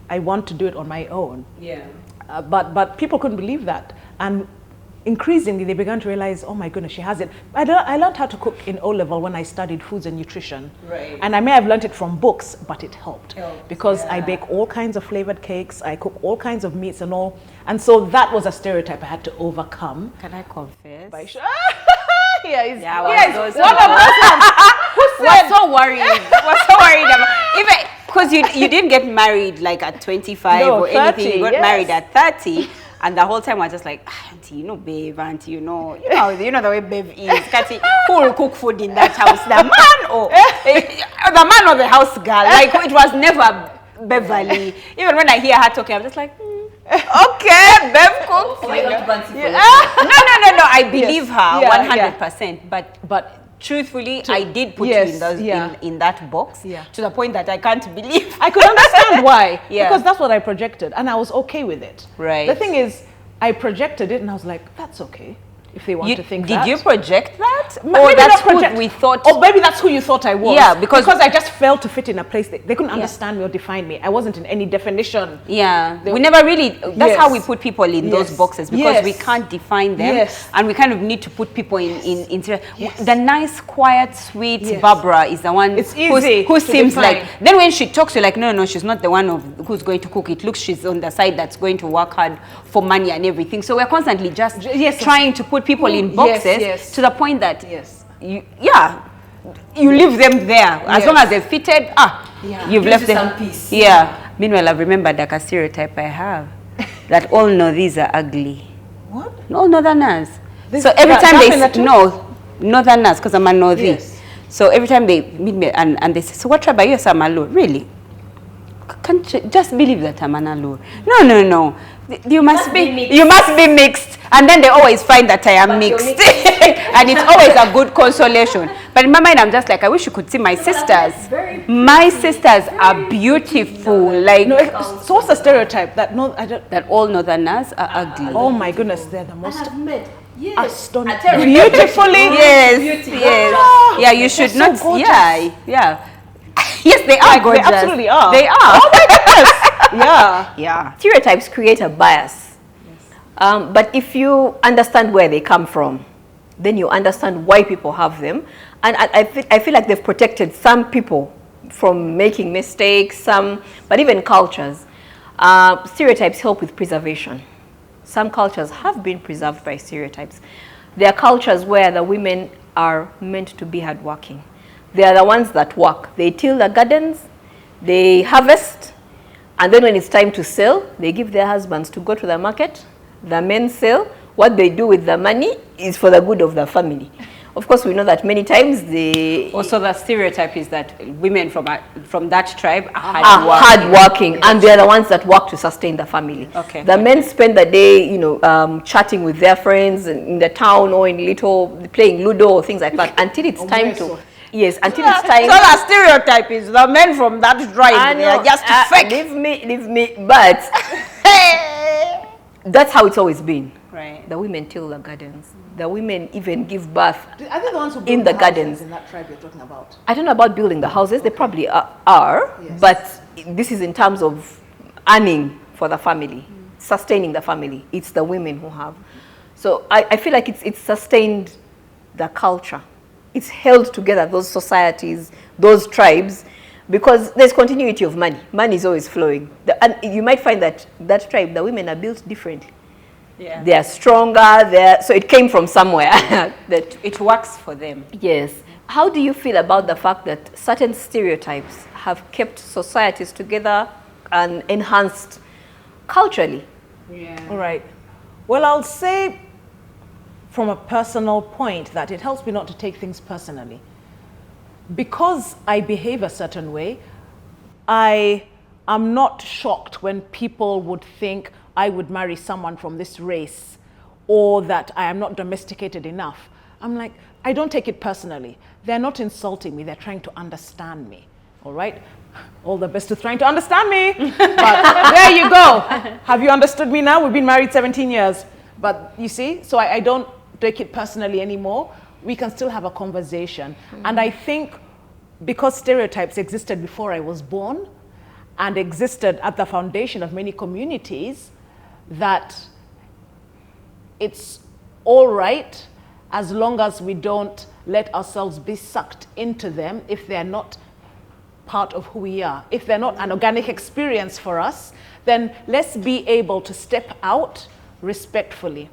I want to do it on my own. Yeah. But people couldn't believe that. And increasingly they began to realize, oh my goodness, she has it. I learned how to cook in O-level when I studied foods and nutrition. Right. And I may have learned it from books, but it helped. Because I bake all kinds of flavored cakes, I cook all kinds of meats and all. And so that was a stereotype I had to overcome. Can I confess? Yeah, was one of those ones. was so worried. Was so worried about even because you didn't get married like at 25 No, or anything. 30, You got married at 30, and the whole time I was just like, auntie, you know, babe, auntie, you know the way babe is. Kati, who will cook food in that house? The man or the house girl? Like it was never Beverly. Even when I hear her talking, I'm just like. Okay, Bev cooks. Oh, you have to fancy for yourself. No. I believe her 100%. But truthfully, I did put you in those in that box to the point that I can't believe. I could understand why. Because that's what I projected, and I was okay with it. Right. The thing is, I projected it, and I was like, that's okay. If they want to think that. Did you project that? Or Maybe that's not project. who we thought? Or maybe that's who you thought I was. Yeah, because I just failed to fit in a place. They couldn't understand me or define me. I wasn't in any definition. Yeah, we never really, that's how we put people in those boxes, because we Yes. can't define them. Yes. And we kind of need to put people in Yes. the nice, quiet, sweet Barbara is the one It's easy who to seems define. like, then when she talks, you're like, no, she's not the one who's going to cook. It looks she's on the side that's going to work hard for money and everything. So we're constantly just trying to put people in boxes to the point that you leave them there. As long as they're fitted, you've left them. Some peace. Yeah. Meanwhile, I've remembered like a stereotype I have that all Northers are ugly. What? All Northerners. So every time they say, Northerners, because I'm a Northy. Yes. So every time they meet me and they say, so what tribe are you? I'm a Luo. Really? Can't you just believe that I'm an Luo? No. You must be mixed. And then they always find that I am mixed. And it's always a good consolation. But in my mind, I'm just like, I wish you could see my sisters. My sisters are beautiful. Like, So what's the stereotype that that all Northerners are ugly. Oh my goodness, they're the most Astonishing. beautifully. Yes. Yeah, you should so not. gorgeous. Yeah. Yes, they are gorgeous. They absolutely are. They are. Oh my goodness. Yeah. Stereotypes create a bias. But if you understand where they come from, then you understand why people have them. And I feel like they've protected some people from making mistakes, but even cultures. Stereotypes help with preservation. Some cultures have been preserved by stereotypes. There are cultures where the women are meant to be hardworking. They are the ones that work. They till the gardens, they harvest, and then when it's time to sell, they give their husbands to go to the market. The men sell. What they do with the money is for the good of the family. Of course, we know that many times Also, the stereotype is that women from that tribe are hardworking, and they are the ones that work to sustain the family. Okay. The men spend the day, chatting with their friends in the town or in playing Ludo or things like that until it's time to. Yes, until it's time. So the stereotype is the men from that tribe. They are just fake. Leave me. But that's how it's always been. Right. The women till the gardens. The women even give birth Are they the ones who build in the houses gardens. in that tribe you're talking about? I don't know about building the houses. They probably are, but this is in terms of earning for the family, sustaining the family. It's the women who have. So I feel like it's sustained the culture. It's held together those societies, those tribes, because there's continuity of money. Money is always flowing. And you might find that tribe, the women are built differently. Yeah. They are stronger. So it came from somewhere. That it works for them. Yes. How do you feel about the fact that certain stereotypes have kept societies together and enhanced culturally? Yeah. All right. Well, I'll say from a personal point that it helps me not to take things personally. Because I behave a certain way, I am not shocked when people would think I would marry someone from this race or that I am not domesticated enough. I'm like, I don't take it personally. They're not insulting me. They're trying to understand me. All right? All the best to trying to understand me. But there you go. Have you understood me now? We've been married 17 years. But you see, so I don't take it personally anymore. We can still have a conversation. And I think because stereotypes existed before I was born and existed at the foundation of many communities, that it's all right, as long as we don't let ourselves be sucked into them if they're not part of who we are. If they're not an organic experience for us, then let's be able to step out respectfully.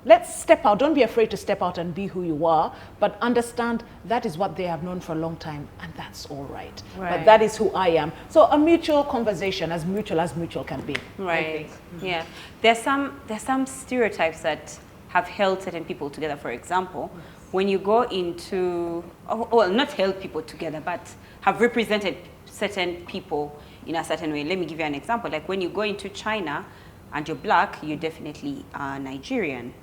Let's step out. Don't be afraid to step out and be who you are, but understand that is what they have known for a long time, and that's all right. But that is who I am. So a mutual conversation, as mutual can be. Right. Yeah. There's some stereotypes that have held certain people together. For example, when you go into, well, not held people together, but have represented certain people in a certain way. Let me give you an example. Like when you go into China and you're black, you definitely are Nigerian.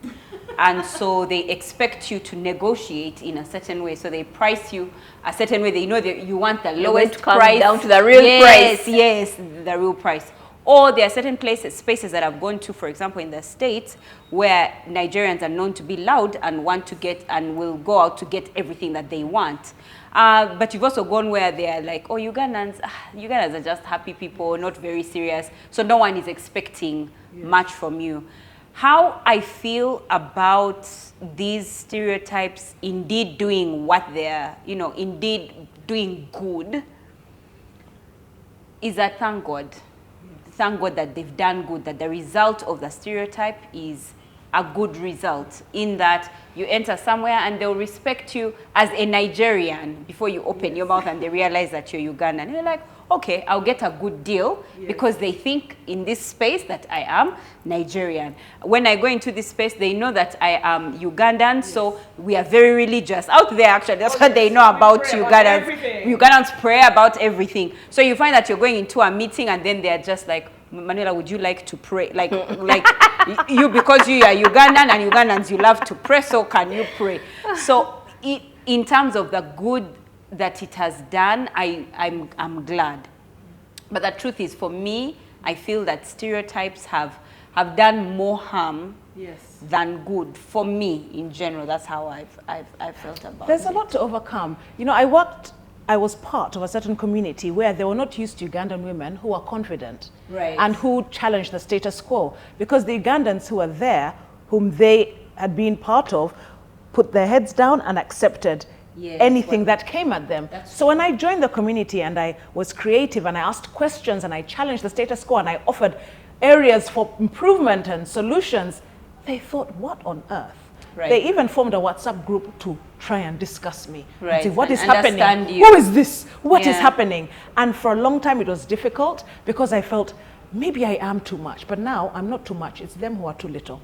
And so they expect you to negotiate in a certain way. So they price you a certain way. They know that you want the lowest price. Down to the real price. Yes, the real price. Or there are certain spaces that I've gone to, for example, in the States, where Nigerians are known to be loud and want to get, and will go out to get everything that they want. But you've also gone where they're like, oh, Ugandans are just happy people, not very serious. So no one is expecting much from you. How I feel about these stereotypes indeed doing what they're, indeed doing good, is that thank God. Thank God that they've done good, that the result of the stereotype is a good result, in that you enter somewhere and they'll respect you as a Nigerian before you open your mouth, and they realize that you're Ugandan. And you're like, okay, I'll get a good deal because they think in this space that I am Nigerian. When I go into this space, they know that I am Ugandan, so we are very religious. Out there, actually, that's what they know about Ugandans. Ugandans pray about everything. So you find that you're going into a meeting and then they're just like, Manuela, would you like to pray? Like you, because you are Ugandan and Ugandans, you love to pray, so can you pray? So in terms of the good that it has done, I'm glad. But the truth is, for me, I feel that stereotypes have done more harm than good. For me, in general, that's how I've felt about it. There's a lot to overcome. I was part of a certain community where they were not used to Ugandan women who are confident and who challenged the status quo, because the Ugandans who were there, whom they had been part of, put their heads down and accepted anything that came at them. So when I joined the community and I was creative and I asked questions and I challenged the status quo and I offered areas for improvement and solutions, they thought, what on earth? They even formed a WhatsApp group to try and discuss me. And say, what is happening? Who is this? What is happening? And for a long time it was difficult because I felt maybe I am too much, but now I'm not too much. It's them who are too little.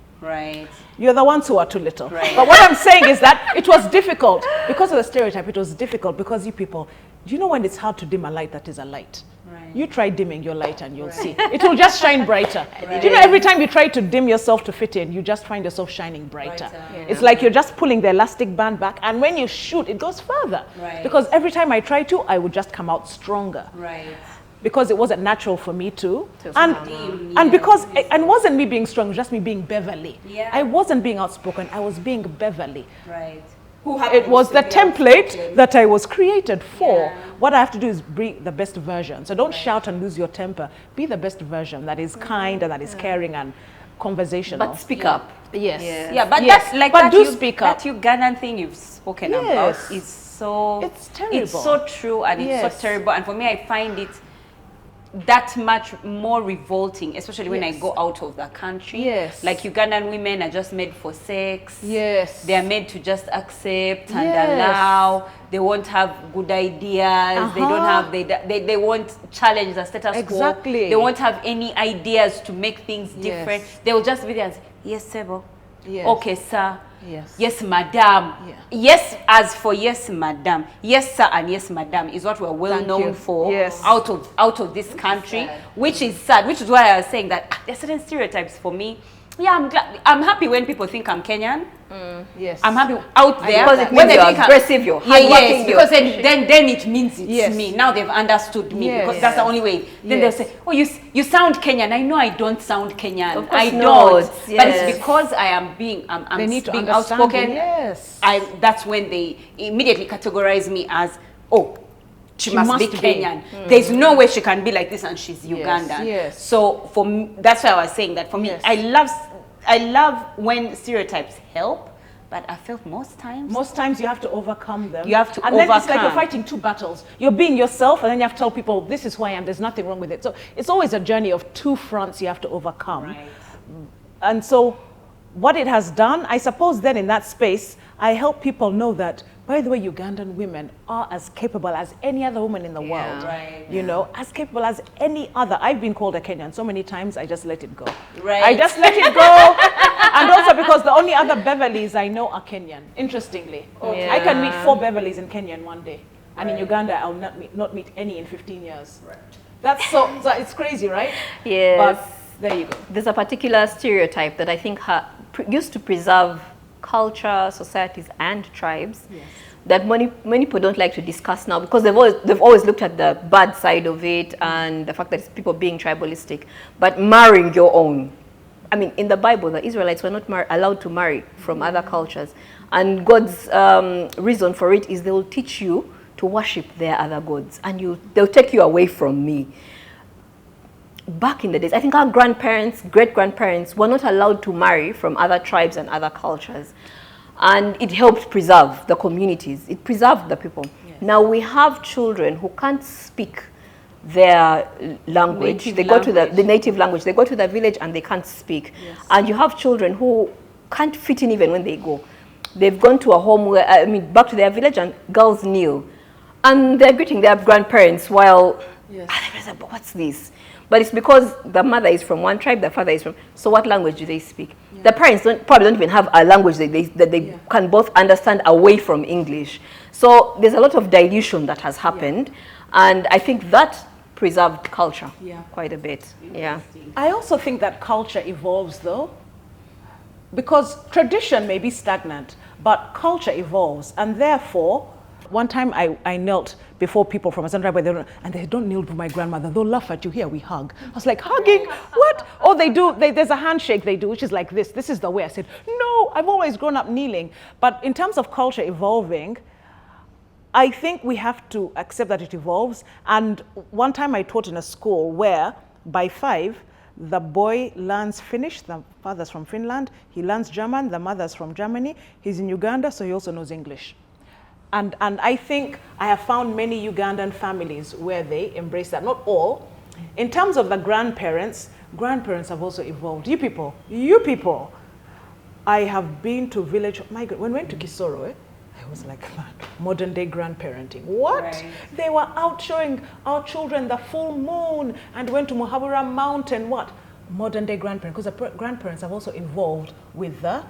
You're the ones who are too little. But what I'm saying is that it was difficult because of the stereotype. It was difficult because you people, do you know when it's hard to dim a light that is a light? You try dimming your light and you'll see. It will just shine brighter. Do you know every time you try to dim yourself to fit in, you just find yourself shining brighter. It's like you're just pulling the elastic band back, and when you shoot, it goes further. Because every time I try to, I would just come out stronger. Because it wasn't natural for me to. And because it wasn't me being strong, it was just me being Beverley. I wasn't being outspoken, I was being Beverley. It was the template that I was created for. What I have to do is bring the best version. So don't shout and lose your temper. Be the best version that is kind and that is caring and conversational. But speak up. But that's like but do speak up. That Ugandan thing you've spoken about is so... It's terrible. It's so true and it's so terrible. And for me, I find it that much more revolting, especially when I go out of the country. Like Ugandan women are just made for sex. They are made to just accept and allow. They won't have good ideas. They don't have, they won't challenge the status quo. They won't have any ideas to make things different. They will just be there and say, yes, Sebo. Okay, sir. Yes, madam. Yes, as for yes, madam. Yes, sir, and yes, madam is what we're well known for out of this country, which is sad. Which is why I was saying that there's certain stereotypes for me. I'm happy when people think I'm Kenyan. I'm happy out there because it means you're aggressive, you're hardworking. Because then it means it's me. Now they've understood me because that's the only way. Then they'll say, oh, you sound Kenyan. I know I don't sound Kenyan. I don't. But it's because I am being being outspoken. That's when they immediately categorize me as, oh, she must be Kenyan. There's no way she can be like this and she's Ugandan. So for me, that's why I was saying that for me, I love I love when stereotypes help, but I felt most times you have to overcome them. You have to and overcome. then it's like you're fighting two battles. You're being yourself, and then you have to tell people, this is who I am, there's nothing wrong with it. So it's always a journey of two fronts you have to overcome. Right. And so what it has done, I suppose then in that space, I help people know that, by the way, Ugandan women are as capable as any other woman in the world. Right. You know, as capable as any other. I've been called a Kenyan so many times, I just let it go. Right. I just let it go. And also because the only other Beverleys I know are Kenyan, interestingly. Okay. I can meet 4 Beverleys in Kenya in one day. And in Uganda, I'll not meet any in 15 years. Right. That's so it's crazy, right? Yes. But there you go. There's a particular stereotype that I think used to preserve culture, societies, and tribes that many people don't like to discuss now because they've always looked at the bad side of it and the fact that it's people being tribalistic. But marrying your own. I mean, in the Bible, the Israelites were not allowed to marry from other cultures. And God's reason for it is they will teach you to worship their other gods. And they'll take you away from me. Back in the days, I think our grandparents, great-grandparents were not allowed to marry from other tribes and other cultures. And it helped preserve the communities. It preserved the people. Yes. Now we have children who can't speak their language. They go to the native language. They go to the village and they can't speak. Yes. And you have children who can't fit in even when they go. They've gone to a home where, back to their village and girls kneel. And they're greeting their grandparents while, what's this? But it's because the mother is from one tribe, the father is from, so what language do they speak? Yeah. The parents probably don't even have a language that they can both understand away from English. So there's a lot of dilution that has happened. And I think that preserved culture quite a bit. Yeah. I also think that culture evolves though, because tradition may be stagnant, but culture evolves. And therefore, one time I knelt before people from a certain tribe, and they don't kneel to my grandmother. They'll laugh at you. Here we hug. I was like, hugging? What? Oh, they do. There's a handshake they do, which is like this. This is the way. I said, no, I've always grown up kneeling. But in terms of culture evolving, I think we have to accept that it evolves. And one time I taught in a school where by 5, the boy learns Finnish, the father's from Finland. He learns German, the mother's from Germany. He's in Uganda, so he also knows English. And I think I have found many Ugandan families where they embrace that. Not all. In terms of the grandparents have also evolved. You people. I have been to village, when we went to Kisoro, I was like, modern day grandparenting. What? Right. They were out showing our children the full moon and went to Muhabura Mountain. What? Modern day grandparenting. Because the grandparents have also evolved with the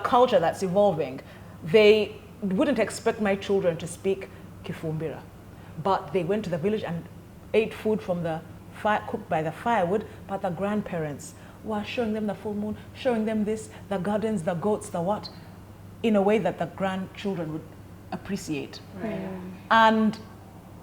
culture that's evolving. They wouldn't expect my children to speak Kifumbira, but they went to the village and ate food from the fire, cooked by the firewood, but the grandparents were showing them the full moon, showing them this, the gardens, the goats, the what, in a way that the grandchildren would appreciate. Right.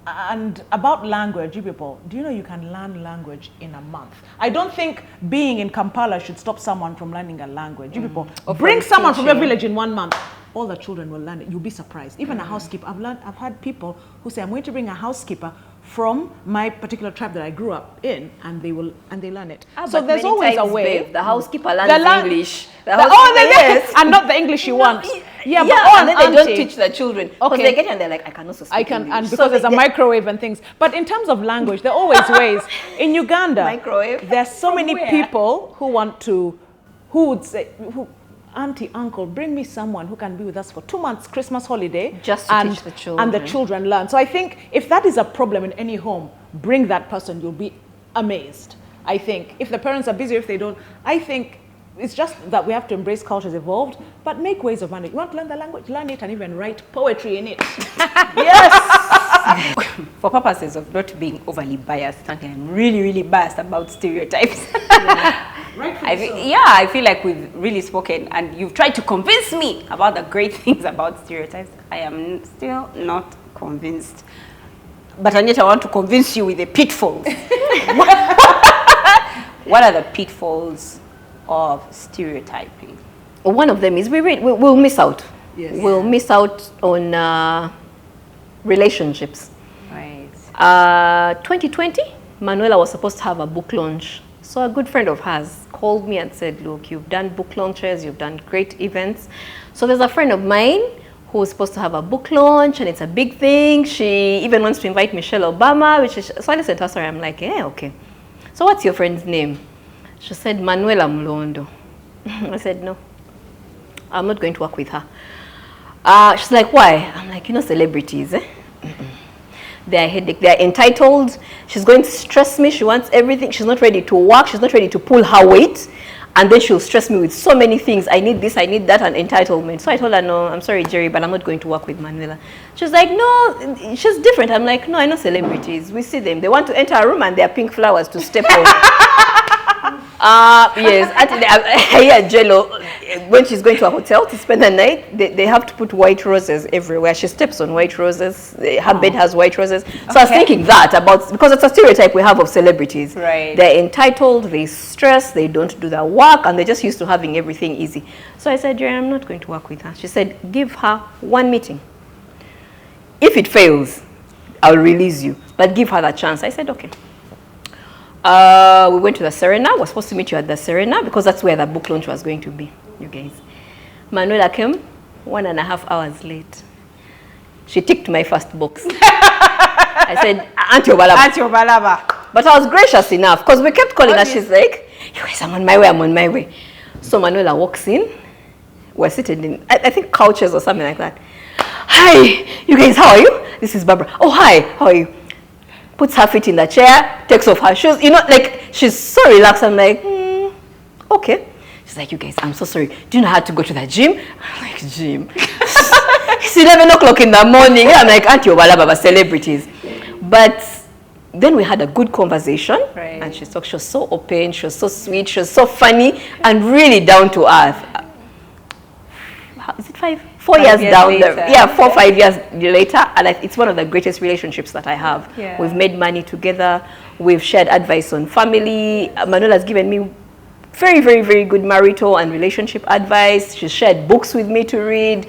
And about language, you people, do you know you can learn language in a month? I don't think being in Kampala should stop someone from learning a language. You people, bring someone from your village in 1 month. All the children will learn it. You'll be surprised. Even a housekeeper. I've had people who say, I'm going to bring a housekeeper from my particular tribe that I grew up in, and they learn it. So there's always a way. Babe, the housekeeper learns English. Yes. And not the English you want. Yeah, but and then they don't teach the children. Because they get and they're like, I can also speak English. And because there's a microwave and things. But in terms of language, there are always ways. In Uganda, there's so many people who would say, auntie, uncle, bring me someone who can be with us for 2 months, Christmas holiday. Just to teach the children. And the children learn. So I think if that is a problem in any home, bring that person, you'll be amazed. I think if the parents are busy, if they don't, I think it's just that we have to embrace cultures evolved, but make ways of learning. You want to learn the language, learn it and even write poetry in it. Yes! For purposes of not being overly biased, I'm really, really biased about stereotypes. I feel like we've really spoken and you've tried to convince me about the great things about stereotypes. I am still not convinced. But yet I want to convince you with the pitfalls. What are the pitfalls of stereotyping? One of them is we'll miss out. Yes. We'll miss out on relationships. Right. 2020, Manuela was supposed to have a book launch So a good friend of hers called me and said, look, you've done book launches, you've done great events. So there's a friend of mine who was supposed to have a book launch, and it's a big thing. She even wants to invite Michelle Obama, so I listened to her story. I'm like, yeah, okay. So what's your friend's name? She said, Manuela Mlondo. I said, no, I'm not going to work with her. She's like, why? I'm like, you know, celebrities, eh? They're headache, they're entitled. She's going to stress me. She wants everything. She's not ready to work. She's not ready to pull her weight. And then she'll stress me with so many things. I need this, I need that, and entitlement. So I told her, no, I'm sorry, Jerry, but I'm not going to work with Manuela. She's like, no, she's different. I'm like, no, I know celebrities. We see them. They want to enter a room and there are pink flowers to step on. Yes, actually, I hear Jello, when she's going to a hotel to spend the night, they have to put white roses everywhere. She steps on white roses. Her bed has white roses. So I was thinking that about, because it's a stereotype we have of celebrities. Right. They're entitled, they stress, they don't do their work, and they're just used to having everything easy. So I said, Jerry, I'm not going to work with her. She said, give her one meeting. If it fails, I'll release you, but give her that chance. I said, okay. We went to the Serena. We're supposed to meet you at the Serena because that's where the book launch was going to be, you guys. Manuela came 1.5 hours late. She ticked my first box. I said, Auntie Obalaba. Auntie Obalaba. But I was gracious enough because we kept calling her. She's like, you guys, I'm on my way, I'm on my way. So Manuela walks in. We're sitting in, I think, couches or something like that. Hi, you guys, how are you? This is Barbara. Oh, hi, how are you? Puts her feet in the chair, takes off her shoes. You know, like, she's so relaxed. I'm like, okay. She's like, you guys, I'm so sorry. Do you know how to go to the gym? I'm like, gym? It's 11 o'clock in the morning. I'm like, Auntie Obalaba, celebrities. But then we had a good conversation. Right. And she was so open, she was so sweet, she was so funny, and really down to earth. Is it 4 years down later. there? Yeah, 4 or 5 years later, and it's one of the greatest relationships that I have. Yeah. We've made money together. We've shared advice on family. Manuela has given me very, very, very good marital and relationship advice. She's shared books with me to read.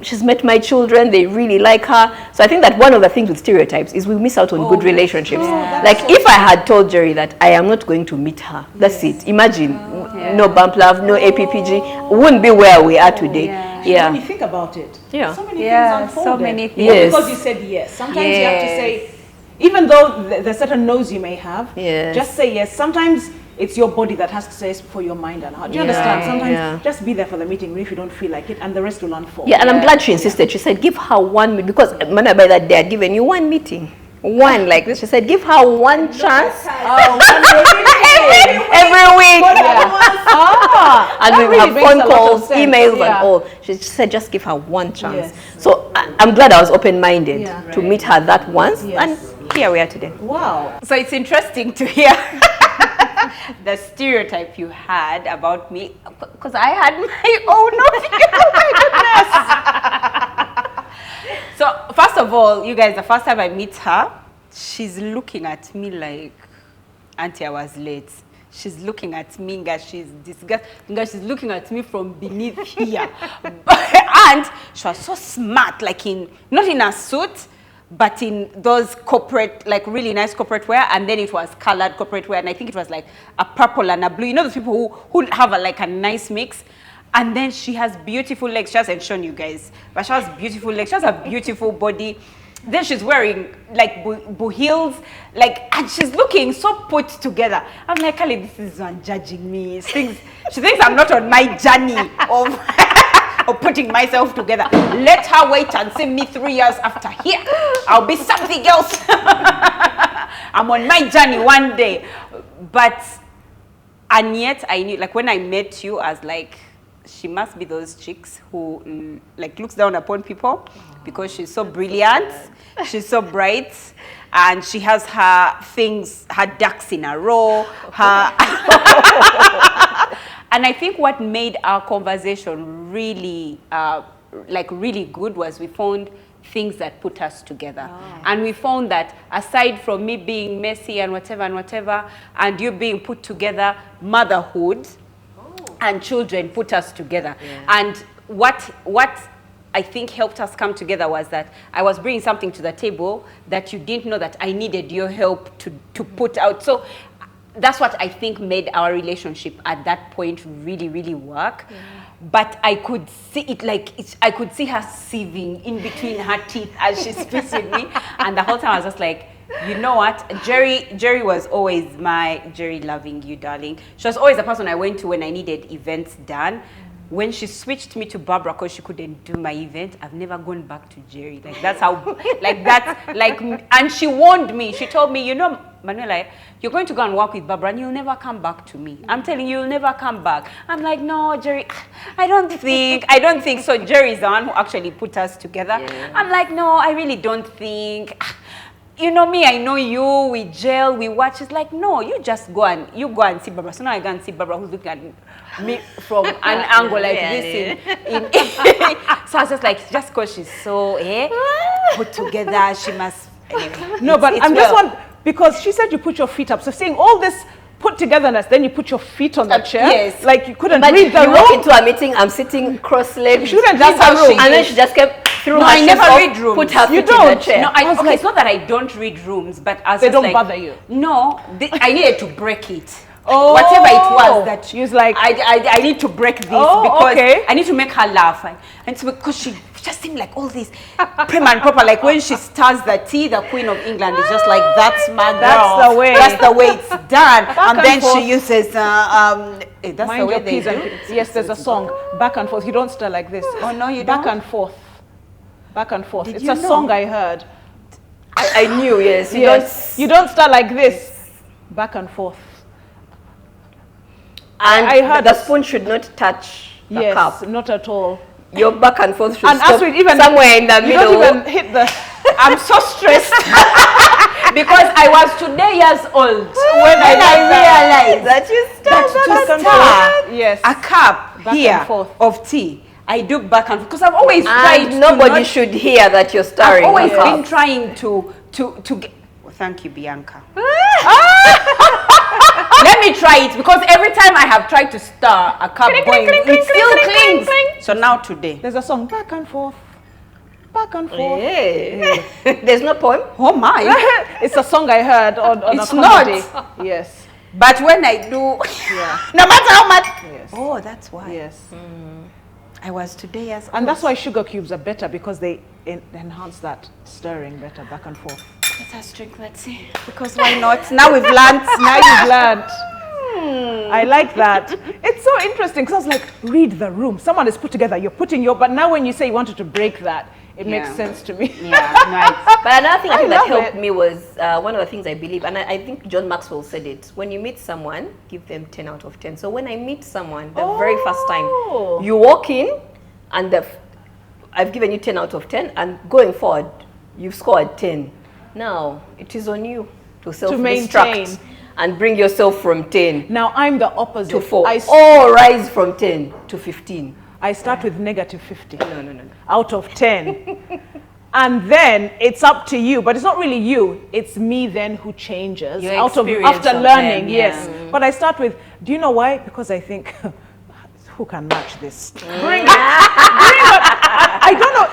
She's met my children. They really like her. So I think that one of the things with stereotypes is we miss out on good relationships. Yeah. Like if I had told Jerry that I am not going to meet her, that's it. Imagine. No bump love, no APPG, wouldn't be where we are today. When you think about it, Yeah. so many things unfolded. so many things. Yes. Because you said yes. Sometimes you have to say, even though there's certain no's you may have, Yes. just say yes. Sometimes it's your body that has to say yes before your mind and heart. Do you understand? Sometimes just be there for the meeting if you don't feel like it, and the rest will unfold. Yeah, and I'm glad she insisted. She said, give her one meeting, because Mana by that day had given you one meeting. One like this. She said, give her one chance. Every week. And we have phone calls, emails, and all. She said, just give her one chance. So I'm glad I was open-minded to meet her that once, and here we are today. Wow. So it's interesting to hear the stereotype you had about me, because I had my own of you. Oh my goodness. So first of all, you guys, the first time I meet her, she's looking at me like, Auntie, I was late. She's looking at me, guys, she's disgusted. Guys, she's looking at me from beneath here. And she was so smart, like not in a suit, but in those corporate, like really nice corporate wear, and then it was colored corporate wear, and I think it was like a purple and a blue. You know those people who have like a nice mix? And then she has beautiful legs. She hasn't shown you guys, but she has beautiful legs. She has a beautiful body. Then she's wearing like boo heels, like, and she's looking so put together. I'm like, Kali, this is one judging me. She thinks I'm not on my journey of of putting myself together. Let her wait and see me 3 years after here. I'll be something else. I'm on my journey one day. And yet I knew, like when I met you, I was like, she must be those chicks who like looks down upon people because she's so brilliant, she's so bright, and she has her things, her ducks in a row. And I think what made our conversation really, really good was we found things that put us together. And we found that aside from me being messy and whatever, and you being put together, motherhood and children put us together. And what I think helped us come together was that I was bringing something to the table that you didn't know that I needed your help to put out. So that's what I think made our relationship at that point really, really work. But I could see it like, I could see her sieving in between her teeth as she speaks with me. And the whole time I was just like, you know what? Jerry was always my, Jerry, loving you, darling. She was always the person I went to when I needed events done. When she switched me to Barbara because she couldn't do my event, I've never gone back to Jerry. Like, that's how, like, that's, like, and she warned me. She told me, you know, Manuela, you're going to go and work with Barbara and you'll never come back to me. I'm telling you, you'll never come back. I'm like, no, Jerry, I don't think. So Jerry is the one who actually put us together. Yeah. I'm like, no, I really don't think. You know me, I know you, we gel, we watch. It's like, no, you just go and see Barbara. So now I go and see Barbara who's looking at me from an angle like this. So I was just like, just because she's so put together, she must. Anyway, no, but I'm just one, because she said you put your feet up. So seeing all this put togetherness, then you put your feet on the chair. Yes. Like you couldn't But read the you walk room. into a meeting, I'm sitting cross-legged. She wouldn't read the room. And then she just kept through No, her I shoes never off, read rooms. put her You feet in don't? the chair. No, okay, it's not that I don't read rooms, but as They don't like, bother you? No, I needed to break it. Oh, whatever it was that she was like, I need to break this Oh, because okay. I need to make her laugh. And it's because she just seemed like all this prim and proper. Like when she stirs the tea, the Queen of England is just like, that's my girl. That's the way. That's the way it's done. And and then forth. she uses that's mind the way your they P's do. and Q's. Yes, there's a song, back and forth. You don't stir like this. Oh no, you Back don't. and forth. Back and forth. Did It's you a know? song I heard. I knew, yes. You don't start like this. Back and forth. And I heard the it. spoon should not touch the Yes, cup. not at all. Your back and forth should And stop Astrid, even somewhere in the you middle. don't even hit the. I'm so stressed because I was today years old when I realized that you that start to and stir forth. Yes. a cup Back here and forth. of tea, I do back and forth because I've always tried And nobody to not, should hear that you're stirring I've always a cup. been trying to get. Well, thank you, Bianca. Let me try it because every time I have tried to stir a cup going, it still clings. So now today. There's a song, back and forth. Back and forth. Yeah. There's no poem? Oh my. It's a song I heard on It's a comedy. not. Yes. But when I do, Yeah. no matter how much. Yes. Oh, that's why. Yes. I was today as And that's why sugar cubes are better, because they enhance that stirring better, back and forth. Let us drink, let's see. Because why not? Now we've learned. Now you've learned. I like that. It's so interesting because I was like, read the room. Someone is put together. You're putting your, but now when you say you wanted to break that, it makes Yeah. sense to me. Yeah, nice. But another thing I think that love helped it. me was one of the things I believe, and I think John Maxwell said it, when you meet someone, give them 10 out of 10. So when I meet someone, the very first Oh. time, you walk in, and I've given you 10 out of 10, and going forward, you've scored 10. Now, it is on you to self-destruct maintain. and bring yourself from 10 Now I'm the opposite. to 4, I or rise from 10 to 15. I start with negative 50 No. out of 10. And then it's up to you, but it's not really you. It's me then who changes Your out of experience after of learning. them, yeah. Yes, but I start with. Do you know why? Because I think, who can match this? Bring it. I don't know.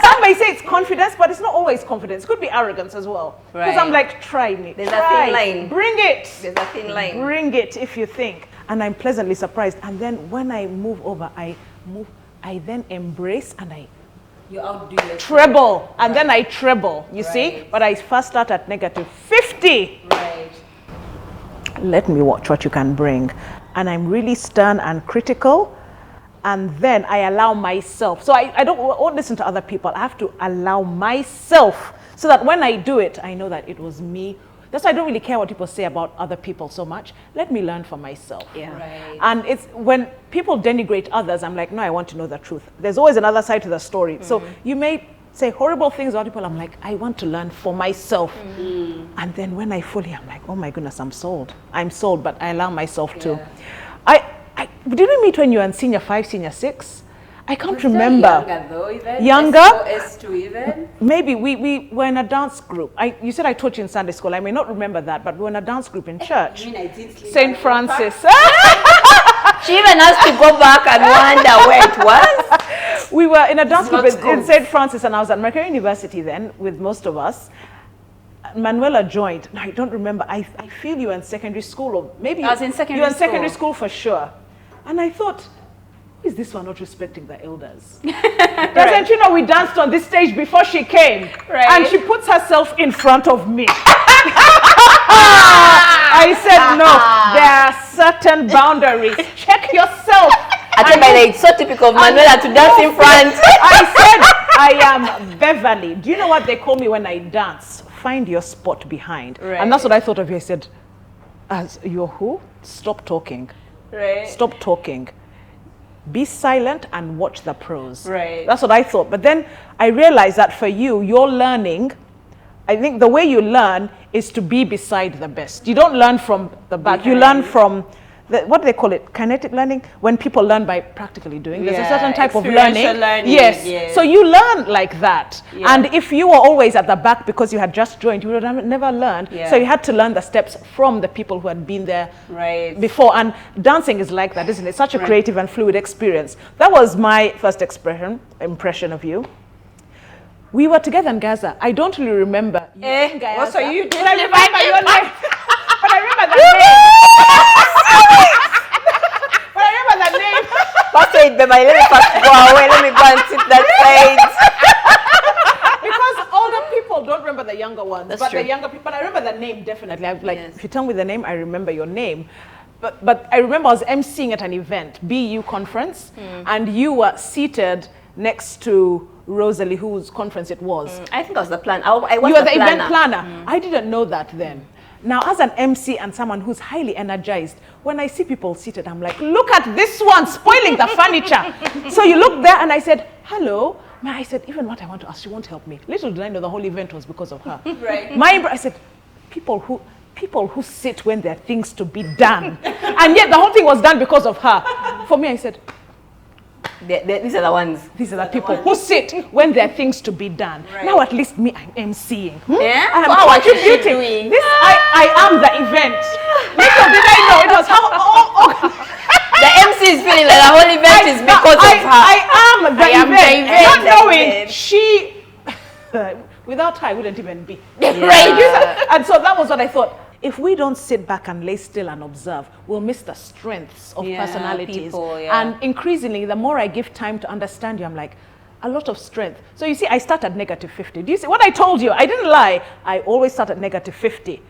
Some may say it's confidence, but it's not always confidence. It could be arrogance as well. Because I'm Right. like, try me. There's a try. thin line. Bring it. There's a thin line. Bring it if you think. And I'm pleasantly surprised. And then when I move over, I then embrace and I You outdo yourself. treble. And then I treble, you see? Right. But I first start at negative 50. Right. Let me watch what you can bring. And I'm really stern and critical. And then I allow myself. So I won't listen to other people. I have to allow myself so that when I do it, I know that it was me. That's why I don't really care what people say about other people so much. Let me learn for myself. Yeah. Right. And it's when people denigrate others, I'm like, no, I want to know the truth. There's always another side to the story. So you may say horrible things about people. I'm like, I want to learn for myself. And then when I fully, I'm like, oh my goodness, I'm sold. I'm sold, but I allow myself to. Did we meet when you were in senior 5, senior 6? I can't remember. Younger though, even. Younger? S2 even. Maybe we were in a dance group. You said I taught you in Sunday school. I may not remember that, but we were in a dance group in church. I mean, I did sleep St. at Francis. She even has to go back and wonder where it was. We were in a dance group not in school. St. Francis, and I was at Mercury University then with most of us. Manuela joined. I don't remember. I feel you were in secondary school, or maybe I was in secondary you were in school. secondary school for sure. And I thought, who is this one not respecting the elders? Doesn't you know we danced on this stage before she came? Right. And she puts herself in front of me. I said, no, there are certain boundaries. Check yourself. I think it's so typical of Manuela to dance in front. I said, I am Beverly. Do you know what they call me when I dance? Find your spot behind. Right. And that's what I thought of you. I said, as you're who? Stop talking. Right. Stop talking. Be silent and watch the pros. Right. That's what I thought. But then I realized that for you, you're learning. I think the way you learn is to be beside the best. You don't learn from the back. You learn from, what do they call it? Kinetic learning? When people learn by practically doing. There's a certain type of learning. Yes. Yes. So you learn like that. Yeah. And if you were always at the back because you had just joined, you would have never learned. Yeah. So you had to learn the steps from the people who had been there before. And dancing is like that, isn't it? Such a creative and fluid experience. That was my first impression of you. We were together in Gaza. I don't really remember. So you But I remember your name. But I remember the name. But I remember the name. First wait, Beverly, let me first go away. Let me go and sit that side. Because older people don't remember the younger ones. That's but true. the younger people, but I remember the name definitely. Yes. If you tell me the name, I remember your name. But I remember I was emceeing at an event, BU conference, and you were seated next to Rosalie, whose conference it was. I think I was the plan. I was You were the planner. event planner. I didn't know that then. Now, as an MC and someone who's highly energized, when I see people seated, I'm like, look at this one spoiling the furniture. So you look there, and I said, hello. I said, even what I want to ask, she won't help me. Little did I know the whole event was because of her. Right. I said, people who sit when there are things to be done. And yet the whole thing was done because of her. For me, I said, These are the ones. these are the people who sit when there are things to be done. Right. Now at least me, I'm emceeing. Yeah? I'm So what is she contributing. doing? This, I am the event. Little did I know it was how. The MC is feeling like the whole event is because of her. I am the I am the event. event. Not knowing Event. she, without her, I wouldn't even be. Yeah. Right? And so that was what I thought. If we don't sit back and lay still and observe, we'll miss the strengths of personalities. People, yeah. And increasingly, the more I give time to understand you, I'm like, a lot of strength. So you see, I start at negative 50. Do you see what I told you? I didn't lie. I always start at negative 50.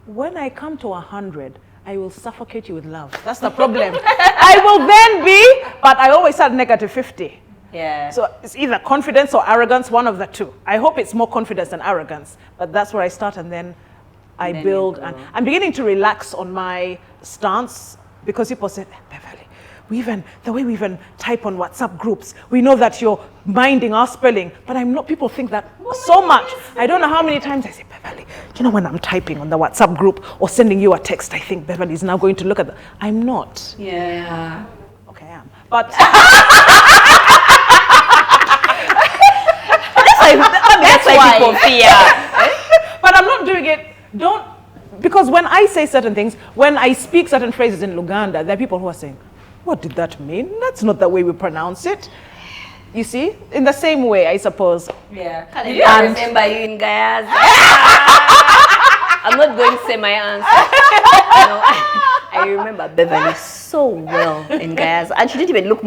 When I come to 100, I will suffocate you with love. That's the problem. I will then be, but I always start at negative 50. Yeah. So it's either confidence or arrogance, one of the two. I hope it's more confidence than arrogance, but that's where I start, and then I then build. you And go. I'm beginning to relax on my stance because people said, Beverly, the way we even type on WhatsApp groups, we know that you're minding our spelling, but I'm not. People think that so much. I don't know how many times I say, Beverly, do you know when I'm typing on the WhatsApp group or sending you a text, I think Beverly is now going to look at the. I'm not. Yeah. Okay, I am. But That's why people fear. But I'm not doing it. Because when I say certain things, when I speak certain phrases in Uganda, there are people who are saying, what did that mean? That's not the way we pronounce it. You see? In the same way, I suppose. Yeah. I remember you in Gaya's. I'm not going to say my answer. I remember Beverly so well in Gaya's. And she didn't even look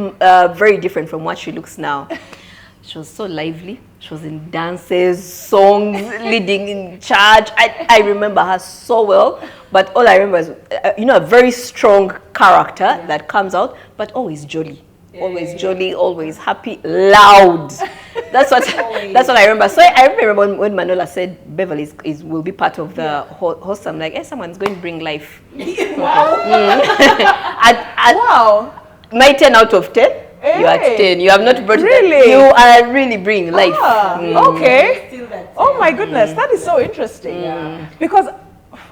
very different from what she looks now. She was so lively. She was in dances, songs, leading in charge. I remember her so well. But all I remember is, a very strong character that comes out, but always jolly. Always jolly, always happy, loud. That's what I remember. So I remember when Manuela said Beverly will be part of the host. I'm like, someone's going to bring life. Wow. Wow. My 10 out of 10. You are at 10. You have not brought Really? You are really bring life. Okay. Oh my goodness, that is so interesting. Yeah. Because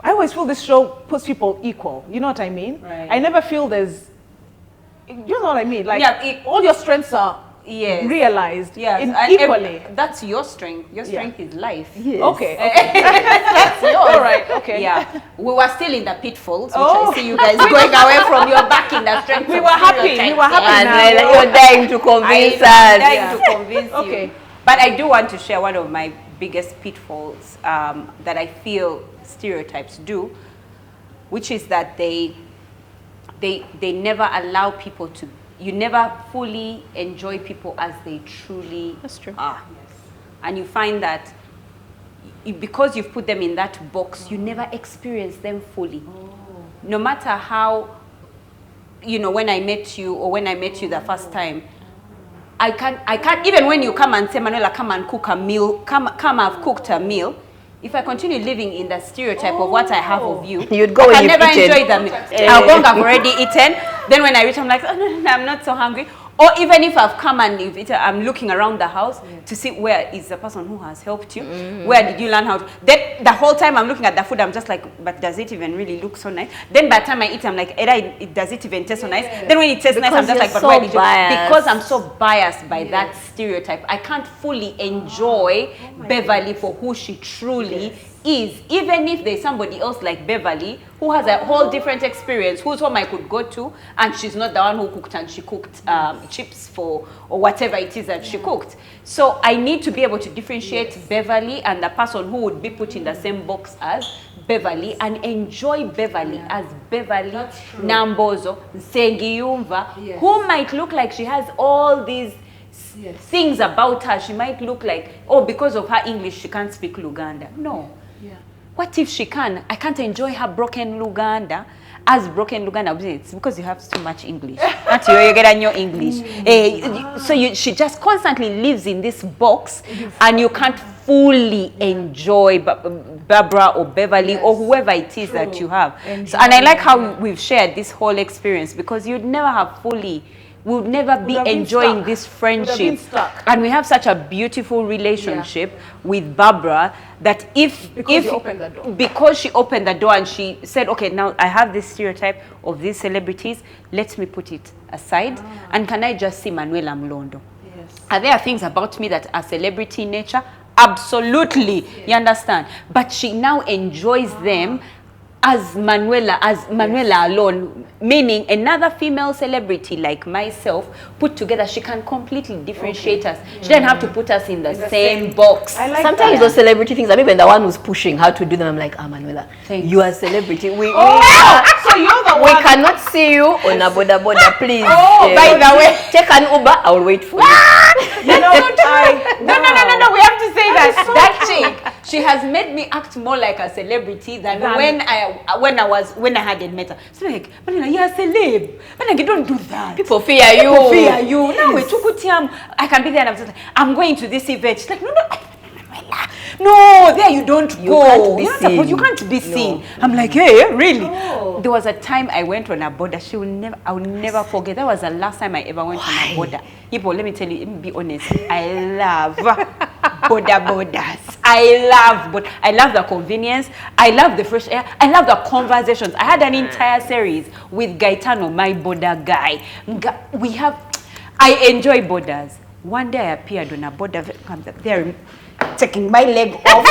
I always feel this show puts people equal. You know what I mean? Right. I never feel there's. You know what I mean? Like Yeah, all your strengths are realized equally. That's your strength. Your strength is life. Yes. Okay. That's yours. All right. Okay. Yeah. We were still in the pitfalls, which I see you guys going away from your back in the strength. We of were happy. stereotypes. We were happy Yeah. now. Manuela, you're dying to convince I'm us. dying to convince you. Okay. But I do want to share one of my biggest pitfalls that I feel stereotypes do, which is that they never allow people to, you never fully enjoy people as they truly are. And you find that because you've put them in that box, you never experience them fully. No matter how, you know, when I met you or when I met you the first time, I can't, even when you come and say, Manuela, come and cook a meal, come I've cooked a meal. If I continue living in the stereotype of what I have of you, you'd go I and can never eaten. enjoy the meal. I'll go and I've already eaten. Then when I reach, I'm like, oh, no, I'm not so hungry. Or even if I've come and you've eaten, I'm looking around the house to see where is the person who has helped you. Where did you learn how to? Then the whole time I'm looking at the food, I'm just like, but does it even really look so nice? Then by the time I eat, I'm like, does it even taste so nice? Then when it tastes nice, I'm just like, but why did you? Because I'm so biased by that stereotype. I can't fully enjoy Beverly for who she truly is, even if there's somebody else like Beverly who has a whole different experience, whose home I could go to, and she's not the one who cooked and she cooked chips for or whatever it is that she cooked. So I need to be able to differentiate Beverly and the person who would be put in the same box as Beverly and enjoy Beverly as Beverly Nambozo Nsengiyumva, who might look like she has all these things about her. She might look like, oh, because of her English, she can't speak Luganda. No. What if she can? I can't enjoy her broken Luganda as broken Luganda. It's because you have too much English. Not you get on your English. So she just constantly lives in this box, and you can't fully enjoy Barbara or Beverly or whoever it is that you have. So, and I like how we've shared this whole experience, because you'd never have fully, we would never be enjoying this friendship. And we have such a beautiful relationship with Barbara that because she opened the door and she said, okay, now I have this stereotype of these celebrities, let me put it aside. And can I just see Manuela Mlondo? Are there things about me that are celebrity in nature? Absolutely. You understand? But she now enjoys them as Manuela alone, meaning another female celebrity like myself put together, she can completely differentiate us. She doesn't have to put us in the same box. Sometimes those celebrity things, I'm even the one who's pushing how to do them. I'm like, Manuela, you are a celebrity. So you're the one. We cannot see you on a boda, please. By the way, take an Uber, I'll wait for you. No, we have to say that that chick, she has made me act more like a celebrity than when I hadn't met her. So like, Manuela, you're a celeb. Manuela, don't do that. People fear you. People fear you. No, I can be there and I'm just like, I'm going to this event. She's like, no, there you don't go. You can't be seen. I'm like, hey, really? No. There was a time I went on a border. I will never forget. That was the last time I ever went on a border. People, let me tell you, let me be honest. I love borders. I love the convenience. I love the fresh air. I love the conversations. I had an entire series with Gaetano, my border guy. I enjoy borders. One day I appeared on a border, comes up there, taking my leg off.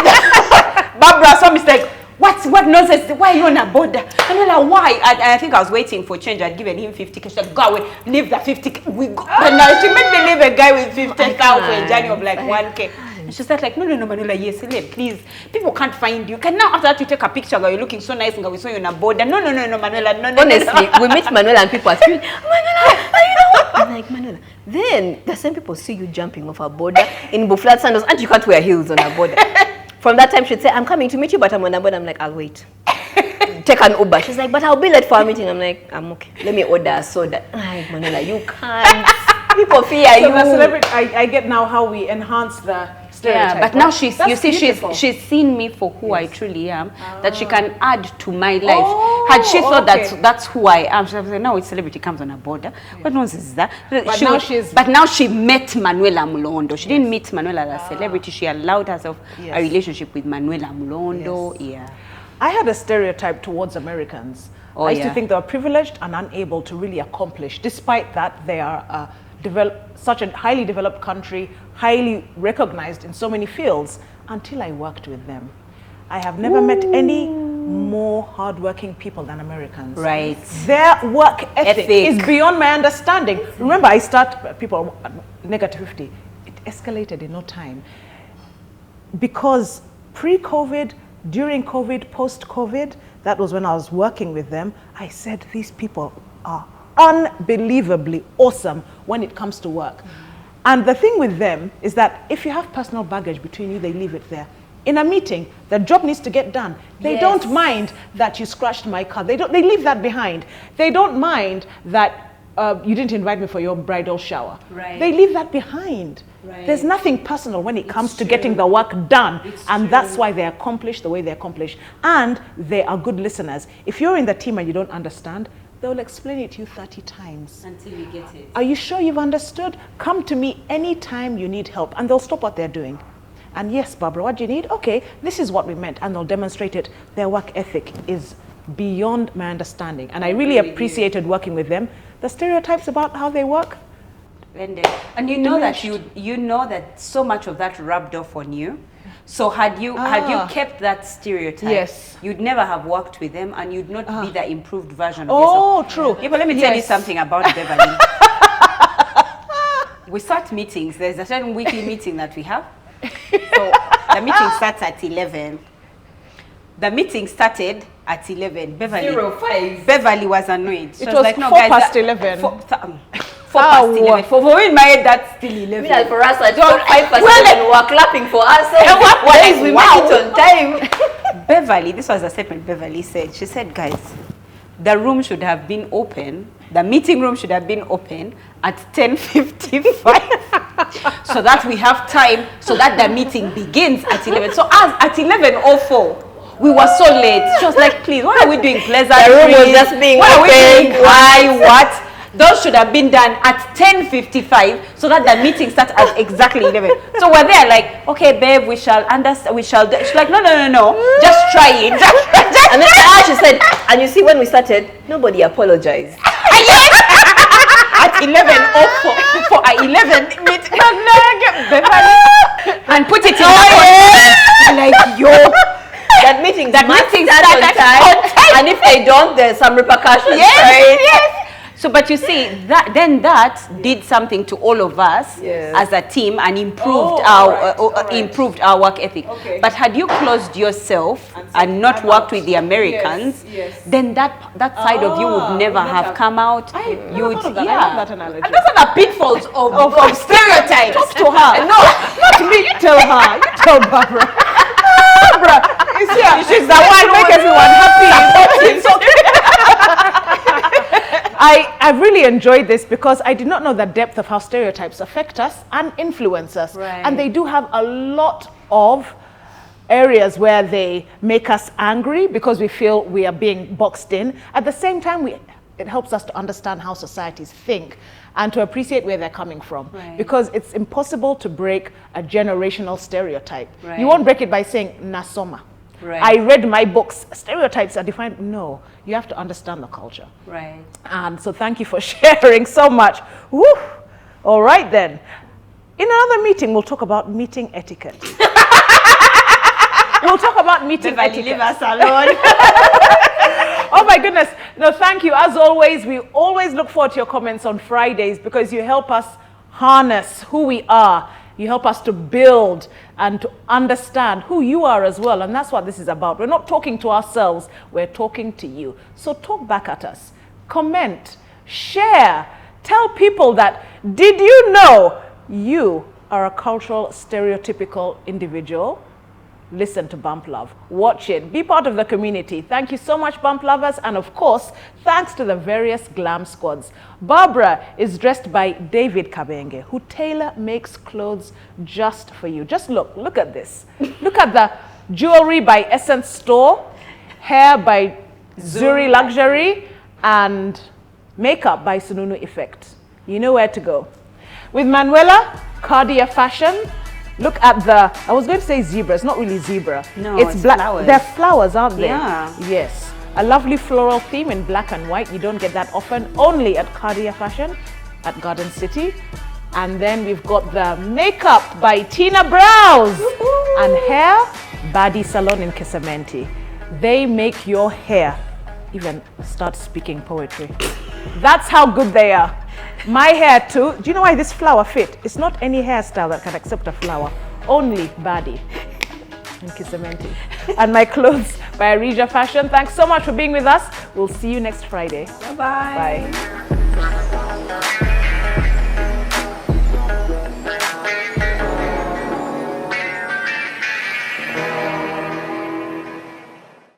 Barbara saw me like, what nonsense? Why are you on a border? And I'm like, why? I think I was waiting for change. I'd given him 50K. She's like, go away, leave the 50K. We go. But now she made me leave a guy with 50,000 for a journey of like 1K. And she said like, no, Manuela, yes, please. People can't find you. Can now after that you take a picture where you're looking so nice and we saw you on a border. No, Manuela, no. Honestly, we meet Manuela and people are screaming, Manuela, you know what? I'm like, Manuela. Then the same people see you jumping off a border in flat sandals and you can't wear heels on a border. From that time she'd say, I'm coming to meet you, but I'm on a border. I'm like, I'll wait. Take an Uber. She's like, but I'll be late for a meeting. I'm like, I'm okay. Let me order a soda. Like, Manuela, you can't. People fear you. I get now how we enhance the stereotype. Yeah, but now she's seen me for who I truly am, that she can add to my life. Had she thought that's who I am, she would say, no, it's celebrity comes on a border. What nonsense is that? But now she met Manuela Mlondo. She didn't meet Manuela as a celebrity. She allowed herself a relationship with Manuela Mlondo. Yeah. I had a stereotype towards Americans. I used to think they were privileged and unable to really accomplish, despite that they are such a highly developed country, highly recognized in so many fields, until I worked with them. I have never met any more hardworking people than Americans. Right. Their work ethic is beyond my understanding. Remember, I start people at -50. It escalated in no time. because pre-COVID, during COVID, post-COVID, that was when I was working with them, I said, these people are unbelievably awesome when it comes to work. And the thing with them is that if you have personal baggage between you, they leave it there. In a meeting, the job needs to get done. They don't mind that you scratched my car. They leave that behind. They don't mind that you didn't invite me for your bridal shower. Right. They leave that behind. Right. There's nothing personal when it comes to getting the work done. And that's why they accomplish the way they accomplish. And they are good listeners. If you're in the team and you don't understand, they'll explain it to you 30 times. Until you get it. Are you sure you've understood? Come to me anytime you need help. And they'll stop what they're doing. And yes, Barbara, what do you need? Okay, this is what we meant. And they'll demonstrate it. Their work ethic is beyond my understanding. And I really appreciated working with them. The stereotypes about how they work. And you know that you know that so much of that rubbed off on you. So had you kept that stereotype, yes, you'd never have worked with them, and you'd not be the improved version of Oh, yourself. true. Yeah, but let me tell you something about Beverley. We start meetings. There's a certain weekly meeting that we have. So the meeting starts at 11. The meeting started at 11. Beverley was annoyed. It was like, 4 past 11. 4 past 11. For me in my head, that's still 11. Meanwhile, for us, at 5 past 11, we're clapping for us. So we make it on time. Beverley, this was a statement Beverley said. She said, guys, the room should have been open. The meeting room should have been open at 10:55 so that we have time so that the meeting begins at 11. So as at 11:04, we were so late. She was like, please, what are we doing? Pleasant. The room was just being what open. Are we doing? Why? What? Those should have been done at 10:55 so that the meeting starts at exactly 11. So we're there like, okay, babe, we shall understand. We shall. She's like, no. Just try it. And then she said, and you see, when we started, nobody apologized. At 11:04 for a 11 minute and put it in like yo. That meeting That meeting started on time. And if they don't, there's some repercussions. Yes. So, but you see, that did something to all of us as a team and improved improved our work ethic. Okay. But had you closed yourself and not worked with the Americans, then that side of you would never have come out. You would, I love that analogy. And those are the pitfalls of stereotypes. Talk to her. No, not me. You tell her. You tell Barbara. Barbara, she's the one who make everyone happy. It's okay. I've really enjoyed this because I did not know the depth of how stereotypes affect us and influence us. Right. And they do have a lot of areas where they make us angry because we feel we are being boxed in. At the same time, it helps us to understand how societies think and to appreciate where they're coming from. Right. Because it's impossible to break a generational stereotype. Right. You won't break it by saying, nasoma. Right. I read my books. Stereotypes are defined. No, you have to understand the culture. Right. And so thank you for sharing so much. Woo! All right then. In another meeting, we'll talk about meeting etiquette. We'll talk about meeting etiquette. Leave us alone. Oh my goodness. No, thank you. As always, we always look forward to your comments on Fridays because you help us harness who we are. You help us to build and to understand who you are as well. And that's what this is about. We're not talking to ourselves. We're talking to you. So talk back at us. Comment. Share. Tell people that, did you know you are a cultural stereotypical individual? Listen to Bump Love. Watch it. Be part of the community. Thank you so much, Bump Lovers. And of course, thanks to the various GLAM squads. Barbara is dressed by David Kabenge, who tailor makes clothes just for you. Just look at this. Look at the Jewellery by Essence Store, hair by Zuri Luxury, and makeup by Sununu Effect. You know where to go. With Manuela, Cadia Fashion. Look at the, I was going to say zebra, it's not really zebra. No, it's black. flowers. They're flowers, aren't they? Yeah. Yes. A lovely floral theme in black and white. You don't get that often, only at Cadia Fashion at Garden City. And then we've got the makeup by Tina Brows. And hair, Baddie Salon in Kisementi. They make your hair even start speaking poetry. That's how good they are. My hair too. Do you know why this flower fit? It's not any hairstyle that can accept a flower. Only Baddie. and Kisementi. And my clothes by Arija Fashion. Thanks so much for being with us. We'll see you next Friday. Bye-bye. Bye.